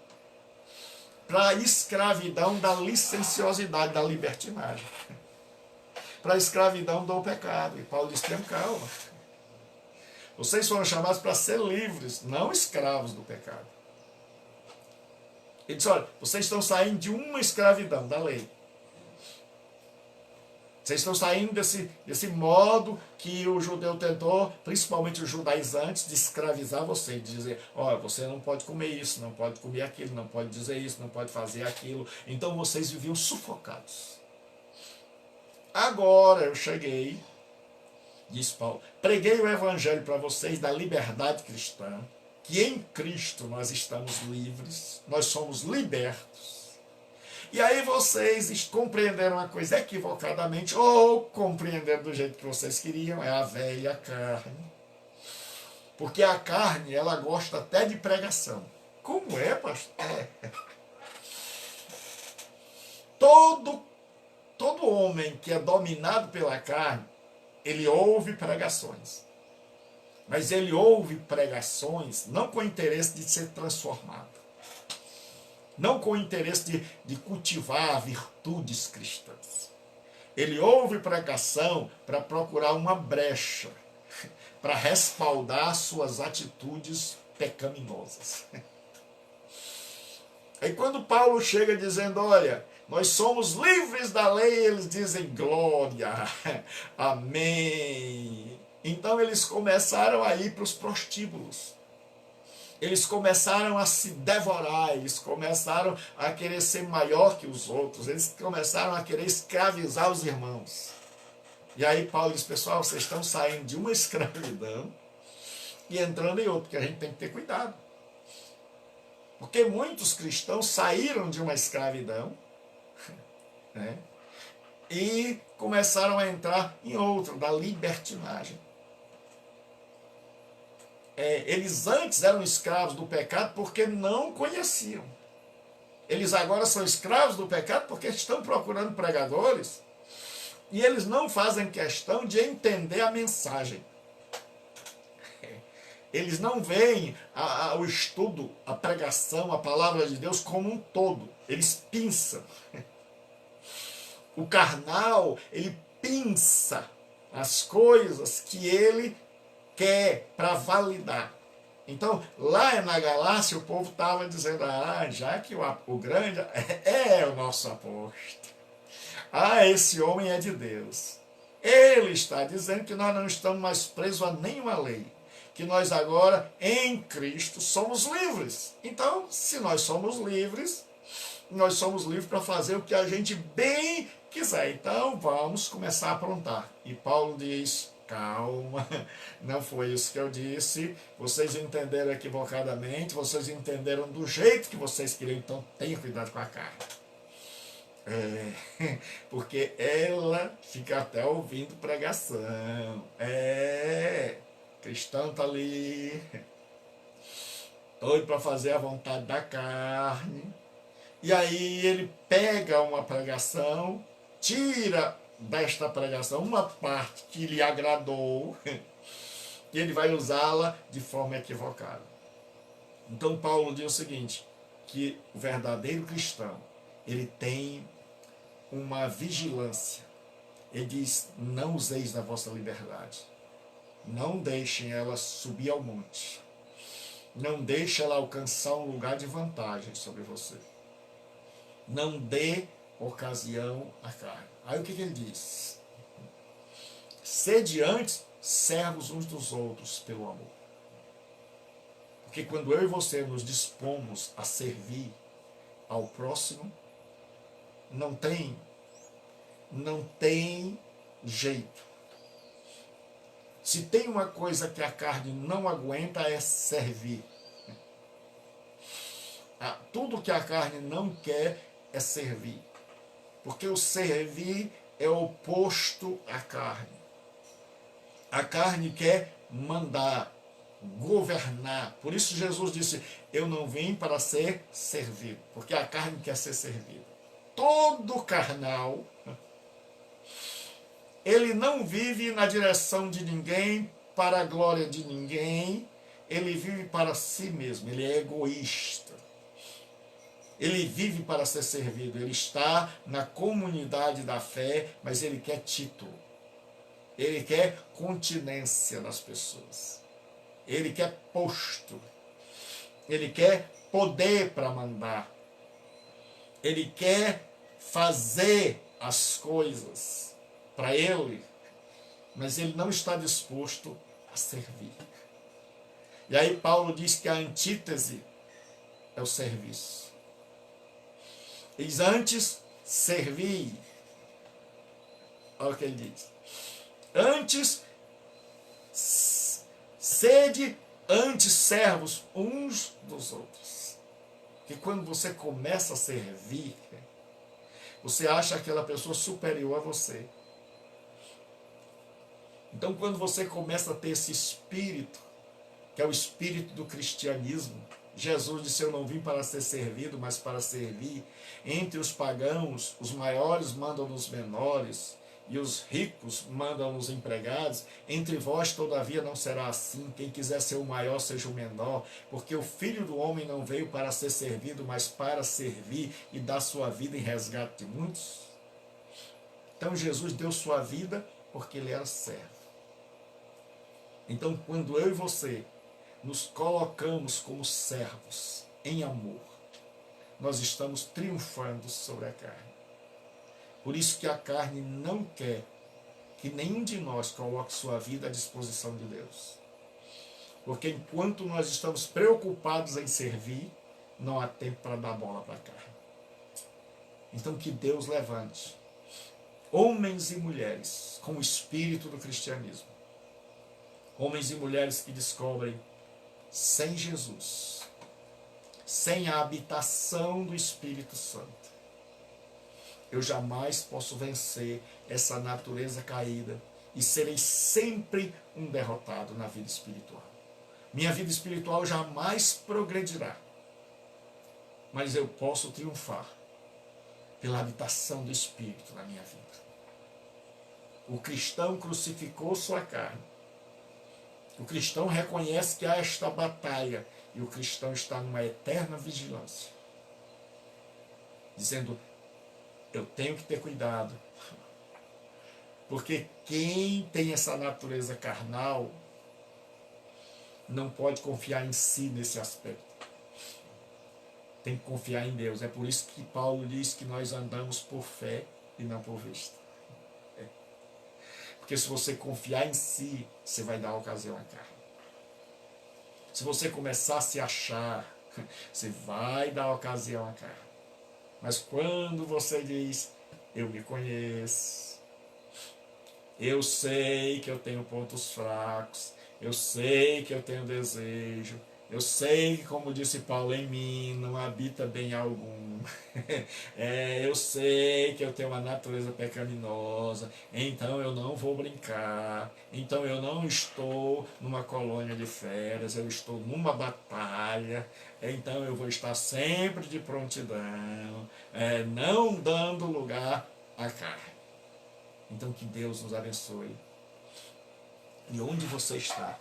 para a escravidão da licenciosidade, da libertinagem. para a escravidão do pecado. E Paulo diz: tenham calma. Vocês foram chamados para ser livres, não escravos do pecado. Ele diz: olha, vocês estão saindo de uma escravidão, da lei. Vocês estão saindo desse modo que o judeu tentou, principalmente os judaizantes, de escravizar você, de dizer: olha, você não pode comer isso, não pode comer aquilo, não pode dizer isso, não pode fazer aquilo. Então vocês viviam sufocados. Agora eu cheguei, diz Paulo, preguei o evangelho para vocês da liberdade cristã, que em Cristo nós estamos livres, nós somos libertos. E aí vocês compreenderam a coisa equivocadamente, ou compreenderam do jeito que vocês queriam, é a velha carne. Porque a carne, ela gosta até de pregação. Como é, pastor? Todo homem que é dominado pela carne, ele ouve pregações. Mas ele ouve pregações não com o interesse de ser transformado. Não com o interesse de cultivar virtudes cristãs. Ele ouve pregação para procurar uma brecha, para respaldar suas atitudes pecaminosas. Aí quando Paulo chega dizendo: olha, nós somos livres da lei, eles dizem: glória, amém. Então eles começaram a ir para os prostíbulos. Eles começaram a se devorar, eles começaram a querer ser maior que os outros, eles começaram a querer escravizar os irmãos. E aí Paulo diz: pessoal, vocês estão saindo de uma escravidão e entrando em outra, porque a gente tem que ter cuidado. Porque muitos cristãos saíram de uma escravidão, né, e começaram a entrar em outra, da libertinagem. Eles antes eram escravos do pecado porque não conheciam. Eles agora são escravos do pecado porque estão procurando pregadores e eles não fazem questão de entender a mensagem. Eles não veem o estudo, a pregação, a palavra de Deus como um todo. Eles pinçam. O carnal, ele pinça as coisas que ele quer para validar. Então, lá na Galácia, o povo estava dizendo: já que o grande é o nosso apóstolo. Esse homem é de Deus. Ele está dizendo que nós não estamos mais presos a nenhuma lei. Que nós agora, em Cristo, somos livres. Então, se nós somos livres para fazer o que a gente bem quiser. Então, vamos começar a aprontar. E Paulo diz: calma, não foi isso que eu disse, vocês entenderam equivocadamente, vocês entenderam do jeito que vocês queriam, então tenha cuidado com a carne. Porque ela fica até ouvindo pregação. Cristão está ali, doido para fazer a vontade da carne, e aí ele pega uma pregação, tira desta pregação uma parte que lhe agradou e ele vai usá-la de forma equivocada. Então Paulo diz o seguinte, que o verdadeiro cristão, ele tem uma vigilância. Ele diz: não useis da vossa liberdade, não deixem ela subir ao monte, não deixem ela alcançar um lugar de vantagem sobre você, não dê ocasião à carne. Aí o que ele diz? Sede antes servos uns dos outros pelo amor. Porque quando eu e você nos dispomos a servir ao próximo, não tem jeito. Se tem uma coisa que a carne não aguenta é servir. Tudo que a carne não quer é servir. Porque o servir é oposto à carne. A carne quer mandar, governar. Por isso Jesus disse: eu não vim para ser servido. Porque a carne quer ser servida. Todo carnal, ele não vive na direção de ninguém, para a glória de ninguém. Ele vive para si mesmo. Ele é egoísta. Ele vive para ser servido, ele está na comunidade da fé, mas ele quer título. Ele quer continência das pessoas. Ele quer posto. Ele quer poder para mandar. Ele quer fazer as coisas para ele, mas ele não está disposto a servir. E aí Paulo diz que a antítese é o serviço. Ele diz, antes servi. Olha o que ele diz. Antes sede antes servos uns dos outros. Que quando você começa a servir, você acha aquela pessoa superior a você. Então quando você começa a ter esse espírito, que é o espírito do cristianismo, Jesus disse, eu não vim para ser servido, mas para servir. Entre os pagãos, os maiores mandam nos menores, e os ricos mandam nos empregados. Entre vós, todavia, não será assim. Quem quiser ser o maior, seja o menor. Porque o Filho do Homem não veio para ser servido, mas para servir e dar sua vida em resgate de muitos. Então Jesus deu sua vida porque ele era servo. Então quando eu e você nos colocamos como servos em amor, nós estamos triunfando sobre a carne. Por isso que a carne não quer que nenhum de nós coloque sua vida à disposição de Deus. Porque enquanto nós estamos preocupados em servir, não há tempo para dar bola para a carne. Então que Deus levante homens e mulheres com o espírito do cristianismo. Homens e mulheres que descobrem, sem Jesus, sem a habitação do Espírito Santo, eu jamais posso vencer essa natureza caída e serei sempre um derrotado na vida espiritual. Minha vida espiritual jamais progredirá, mas eu posso triunfar pela habitação do Espírito na minha vida. O cristão crucificou sua carne. O cristão reconhece que há esta batalha e o cristão está numa eterna vigilância, dizendo, eu tenho que ter cuidado, porque quem tem essa natureza carnal não pode confiar em si nesse aspecto. Tem que confiar em Deus. É por isso que Paulo diz que nós andamos por fé e não por vista. Porque se você confiar em si, você vai dar ocasião à carne. Se você começar a se achar, você vai dar ocasião à carne. Mas quando você diz, eu me conheço, eu sei que eu tenho pontos fracos, eu sei que eu tenho desejo, eu sei que, como disse Paulo, em mim não habita bem algum. Eu sei que eu tenho uma natureza pecaminosa, então eu não vou brincar, então eu não estou numa colônia de férias, eu estou numa batalha, então eu vou estar sempre de prontidão, não dando lugar à carne. Então que Deus nos abençoe. E onde você está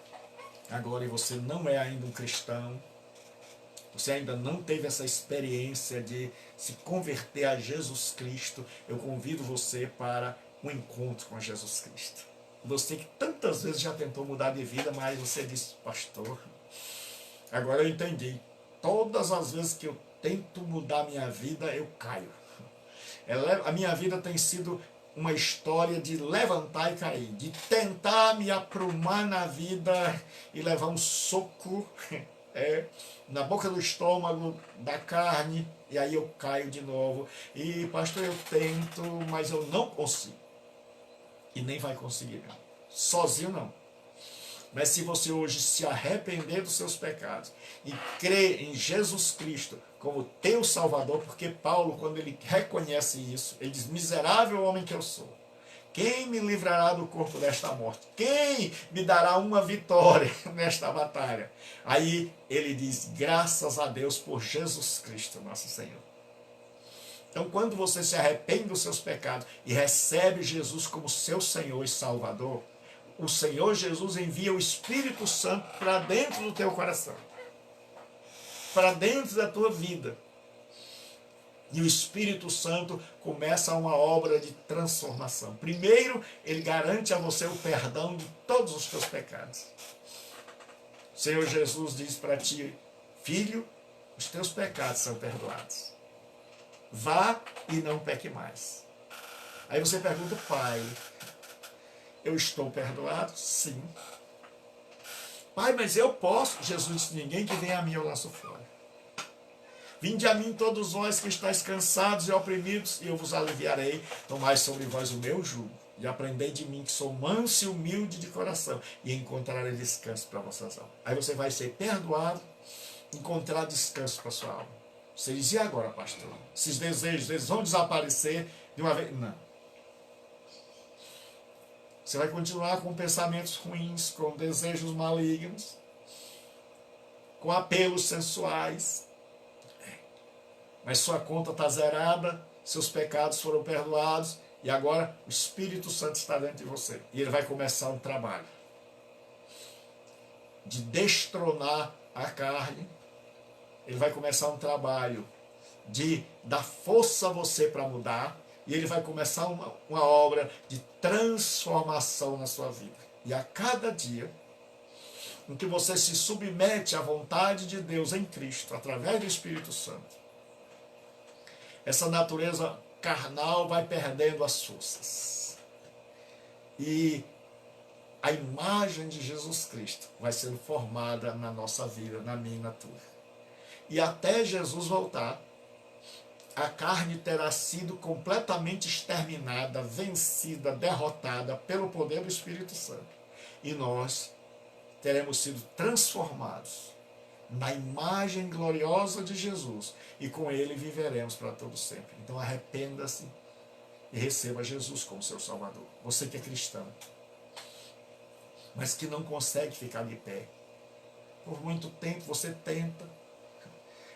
agora e você não é ainda um cristão, você ainda não teve essa experiência de se converter a Jesus Cristo, eu convido você para um encontro com Jesus Cristo. Você que tantas vezes já tentou mudar de vida, mas você disse, pastor, agora eu entendi, todas as vezes que eu tento mudar a minha vida, eu caio. A minha vida tem sido uma história de levantar e cair, de tentar me aprumar na vida e levar um soco na boca do estômago, da carne, e aí eu caio de novo. E pastor, eu tento, mas eu não consigo. E nem vai conseguir, não. Sozinho não. Mas se você hoje se arrepender dos seus pecados e crer em Jesus Cristo como teu Salvador, porque Paulo, quando ele reconhece isso, ele diz, miserável homem que eu sou, quem me livrará do corpo desta morte? Quem me dará uma vitória nesta batalha? Aí ele diz, graças a Deus por Jesus Cristo, nosso Senhor. Então quando você se arrepende dos seus pecados e recebe Jesus como seu Senhor e Salvador, o Senhor Jesus envia o Espírito Santo para dentro do teu coração, para dentro da tua vida. E o Espírito Santo começa uma obra de transformação. Primeiro, ele garante a você o perdão de todos os teus pecados. O Senhor Jesus diz para ti: filho, os teus pecados são perdoados. Vá e não peque mais. Aí você pergunta: pai, eu estou perdoado? Sim. Pai, mas eu posso? Jesus disse: ninguém que vem a mim eu lanço fora. Vinde a mim todos vós que estáis cansados e oprimidos, e eu vos aliviarei. Tomai sobre vós o meu jugo, e aprendei de mim, que sou manso e humilde de coração, e encontrarei descanso para vossas almas. Aí você vai ser perdoado, encontrar descanso para sua alma. Você diz: e agora, pastor? Esses desejos, eles vão desaparecer de uma vez? Não. Você vai continuar com pensamentos ruins, com desejos malignos, com apelos sensuais, mas sua conta está zerada, seus pecados foram perdoados, e agora o Espírito Santo está dentro de você. E ele vai começar um trabalho de destronar a carne. Ele vai começar um trabalho de dar força a você para mudar. E ele vai começar uma obra de transformação na sua vida. E a cada dia em que você se submete à vontade de Deus em Cristo, através do Espírito Santo, essa natureza carnal vai perdendo as forças. E a imagem de Jesus Cristo vai sendo formada na nossa vida, na minha e na tua. E até Jesus voltar, a carne terá sido completamente exterminada, vencida, derrotada pelo poder do Espírito Santo. E nós teremos sido transformados na imagem gloriosa de Jesus, e com ele viveremos para todo sempre. Então arrependa-se e receba Jesus como seu Salvador. Você que é cristão, mas que não consegue ficar de pé. Por muito tempo você tenta.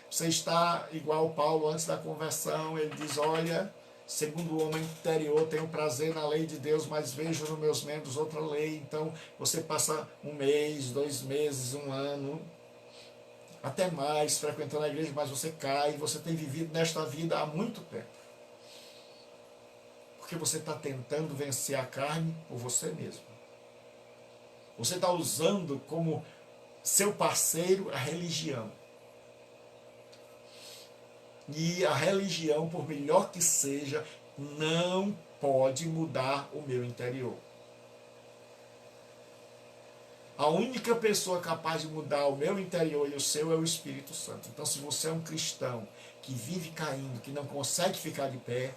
Você está igual Paulo antes da conversão. Ele diz: olha, segundo o homem interior, tenho prazer na lei de Deus, mas vejo nos meus membros outra lei. Então você passa 1 mês, 2 meses, 1 ano, até mais, frequentando a igreja, mas você cai. Você tem vivido nesta vida há muito tempo, porque você está tentando vencer a carne por você mesmo. Você está usando como seu parceiro a religião. E a religião, por melhor que seja, não pode mudar o meu interior. A única pessoa capaz de mudar o meu interior e o seu é o Espírito Santo. Então, se você é um cristão que vive caindo, que não consegue ficar de pé,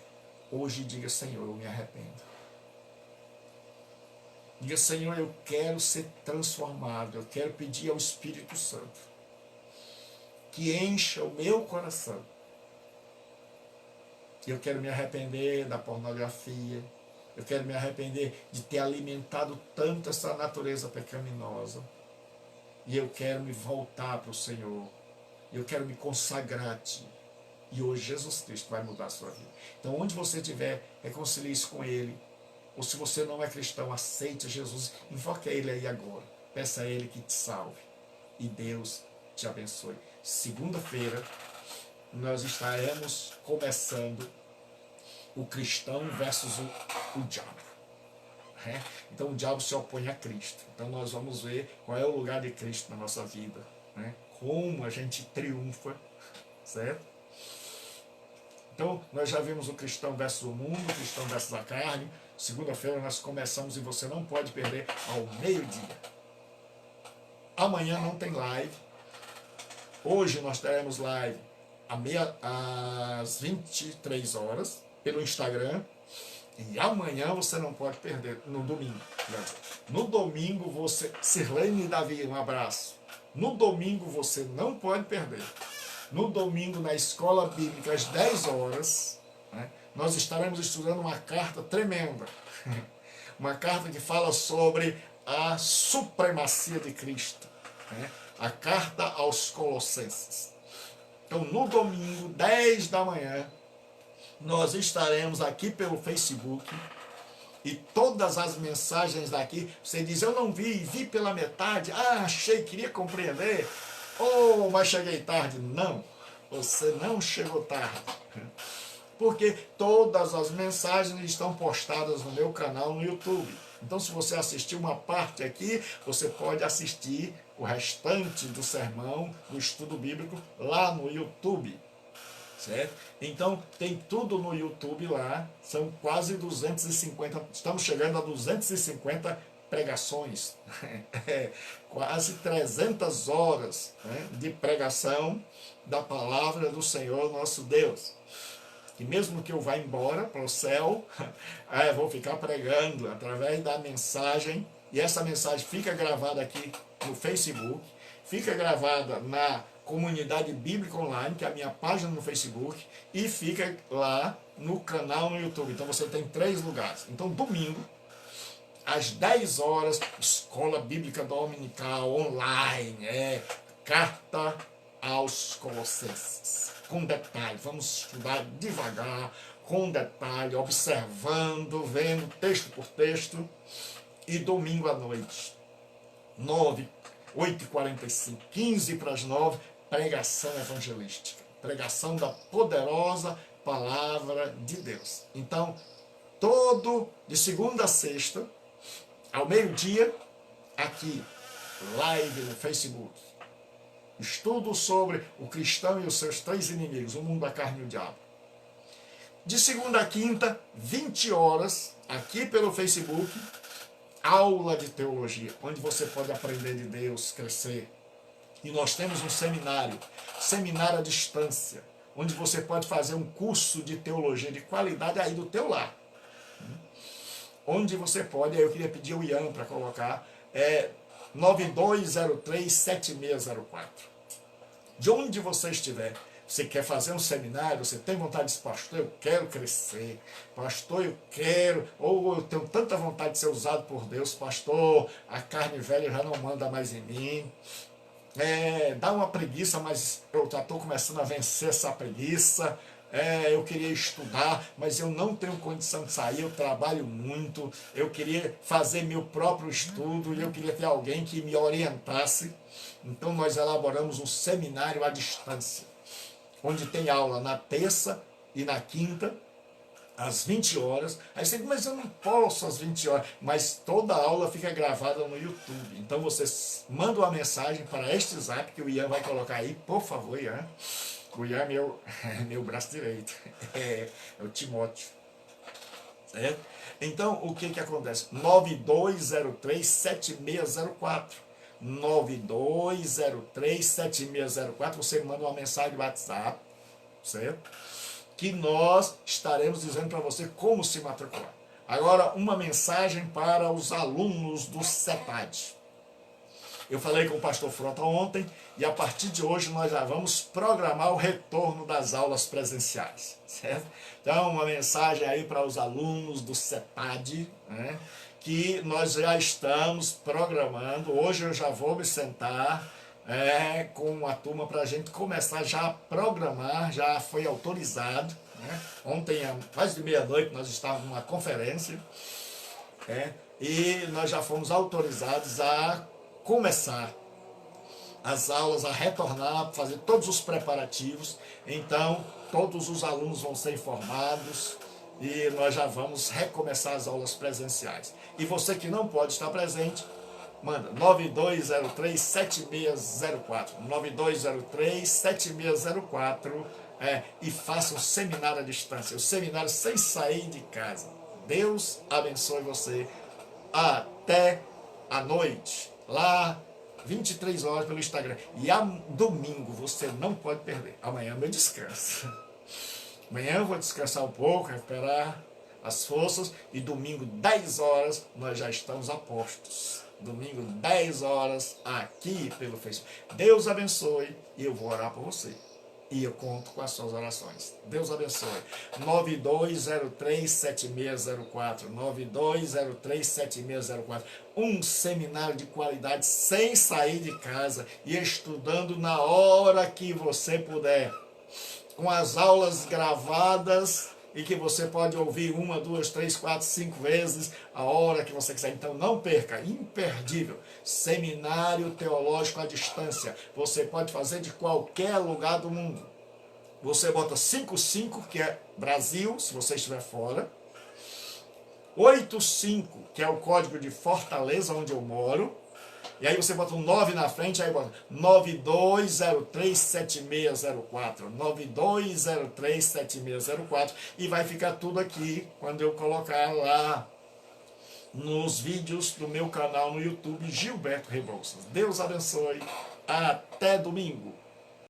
hoje diga: Senhor, eu me arrependo. Diga: Senhor, eu quero ser transformado. Eu quero pedir ao Espírito Santo que encha o meu coração. Eu quero me arrepender da pornografia. Eu quero me arrepender de ter alimentado tanto essa natureza pecaminosa. E eu quero me voltar para o Senhor. Eu quero me consagrar a Ti. E hoje Jesus Cristo vai mudar a sua vida. Então, onde você estiver, reconcilie-se com Ele. Ou se você não é cristão, aceite Jesus. Invoque a Ele aí agora. Peça a Ele que te salve. E Deus te abençoe. Segunda-feira, nós estaremos começando o cristão versus o diabo. Então o diabo se opõe a Cristo. Então nós vamos ver qual é o lugar de Cristo na nossa vida, como a gente triunfa, certo? Então nós já vimos o cristão versus o mundo, o cristão versus a carne. Segunda-feira nós começamos, e você não pode perder, ao meio-dia. Amanhã não tem live. Hoje nós teremos live às 23 horas pelo Instagram. E amanhã você não pode perder, no domingo. No domingo você... Sirlene e Davi, um abraço. No domingo você não pode perder. No domingo, na Escola Bíblica, às 10 horas, nós estaremos estudando uma carta tremenda. Uma carta que fala sobre a supremacia de Cristo. A carta aos Colossenses. Então, no domingo, 10 da manhã, nós estaremos aqui pelo Facebook, e todas as mensagens daqui, você diz: eu não vi pela metade, achei, queria compreender, mas cheguei tarde. Não, Você não chegou tarde. Porque todas as mensagens estão postadas no meu canal no YouTube. Então, se você assistir uma parte aqui, você pode assistir o restante do sermão, do estudo bíblico, lá no YouTube. Certo? Então, tem tudo no YouTube lá, são quase 250, estamos chegando a 250 pregações, quase 300 horas, né, de pregação da palavra do Senhor nosso Deus. E mesmo que eu vá embora para o céu, vou ficar pregando através da mensagem, e essa mensagem fica gravada aqui no Facebook, fica gravada na Comunidade Bíblica Online, que é a minha página no Facebook, e fica lá no canal no YouTube. Então você tem 3 lugares. Então domingo, às 10 horas, Escola Bíblica Dominical Online, Carta aos Colossenses. Com detalhe, vamos estudar devagar, com detalhe, observando, vendo texto por texto. E domingo à noite, 8h45, 15 para as 9, pregação evangelística, pregação da poderosa palavra de Deus. Então, de segunda a sexta, ao meio-dia, aqui, live no Facebook, estudo sobre o cristão e os seus 3 inimigos, o mundo, a carne e o diabo. De segunda a quinta, 20 horas, aqui pelo Facebook, aula de teologia, onde você pode aprender de Deus, crescer. E nós temos um seminário à distância, onde você pode fazer um curso de teologia de qualidade aí do teu lar. Onde você pode, eu queria pedir o Ian para colocar, 9203-7604. De onde você estiver, você quer fazer um seminário, você tem vontade de dizer, pastor, eu quero crescer, pastor, eu quero, ou eu tenho tanta vontade de ser usado por Deus, pastor, a carne velha já não manda mais em mim, dá uma preguiça, mas eu já estou começando a vencer essa preguiça, eu queria estudar, mas eu não tenho condição de sair, eu trabalho muito, eu queria fazer meu próprio estudo, e eu queria ter alguém que me orientasse. Então nós elaboramos um seminário à distância, onde tem aula na terça e na quinta, às 20 horas. Aí você diz, mas eu não posso às 20 horas. Mas toda a aula fica gravada no YouTube. Então você manda uma mensagem para este zap, que o Ian vai colocar aí, por favor, Ian. O Ian é meu braço direito, é o Timóteo. Certo? Então, o que acontece? 9203-7604. 9203-7604, você manda uma mensagem no WhatsApp, certo? Que nós estaremos dizendo para você como se matricular. Agora, uma mensagem para os alunos do CEPAD. Eu falei com o pastor Frota ontem, e a partir de hoje nós já vamos programar o retorno das aulas presenciais, certo? Então, uma mensagem aí para os alunos do CEPAD, né? Que nós já estamos programando. Hoje eu já vou me sentar com a turma para a gente começar já a programar, já foi autorizado. Né? Ontem, mais de meia-noite, nós estávamos numa conferência e nós já fomos autorizados a começar as aulas, a retornar, fazer todos os preparativos. Então, todos os alunos vão ser informados e nós já vamos recomeçar as aulas presenciais. E você que não pode estar presente, manda 9203-7604, 9203-7604, e faça um seminário à distância, um seminário sem sair de casa. Deus abençoe você. Até a noite, lá 23 horas pelo Instagram. E domingo você não pode perder. Amanhã é meu descanso. Amanhã eu vou descansar um pouco, recuperar as forças, e domingo 10 horas nós já estamos a postos. Domingo 10 horas aqui pelo Facebook. Deus abençoe, e eu vou orar por você. E eu conto com as suas orações. Deus abençoe. 9203-7604. 9203-7604. Um seminário de qualidade sem sair de casa e estudando na hora que você puder. Com as aulas gravadas e que você pode ouvir 1, 2, 3, 4, 5 vezes a hora que você quiser. Então não perca, imperdível. Seminário teológico à distância. Você pode fazer de qualquer lugar do mundo. você bota 55, que é Brasil, se você estiver fora. 85, que é o código de Fortaleza, onde eu moro. E aí você bota um 9 na frente, aí bota 92037604, 92037604, e vai ficar tudo aqui quando eu colocar lá nos vídeos do meu canal no YouTube, Gilberto Rebouças. Deus abençoe. Até domingo.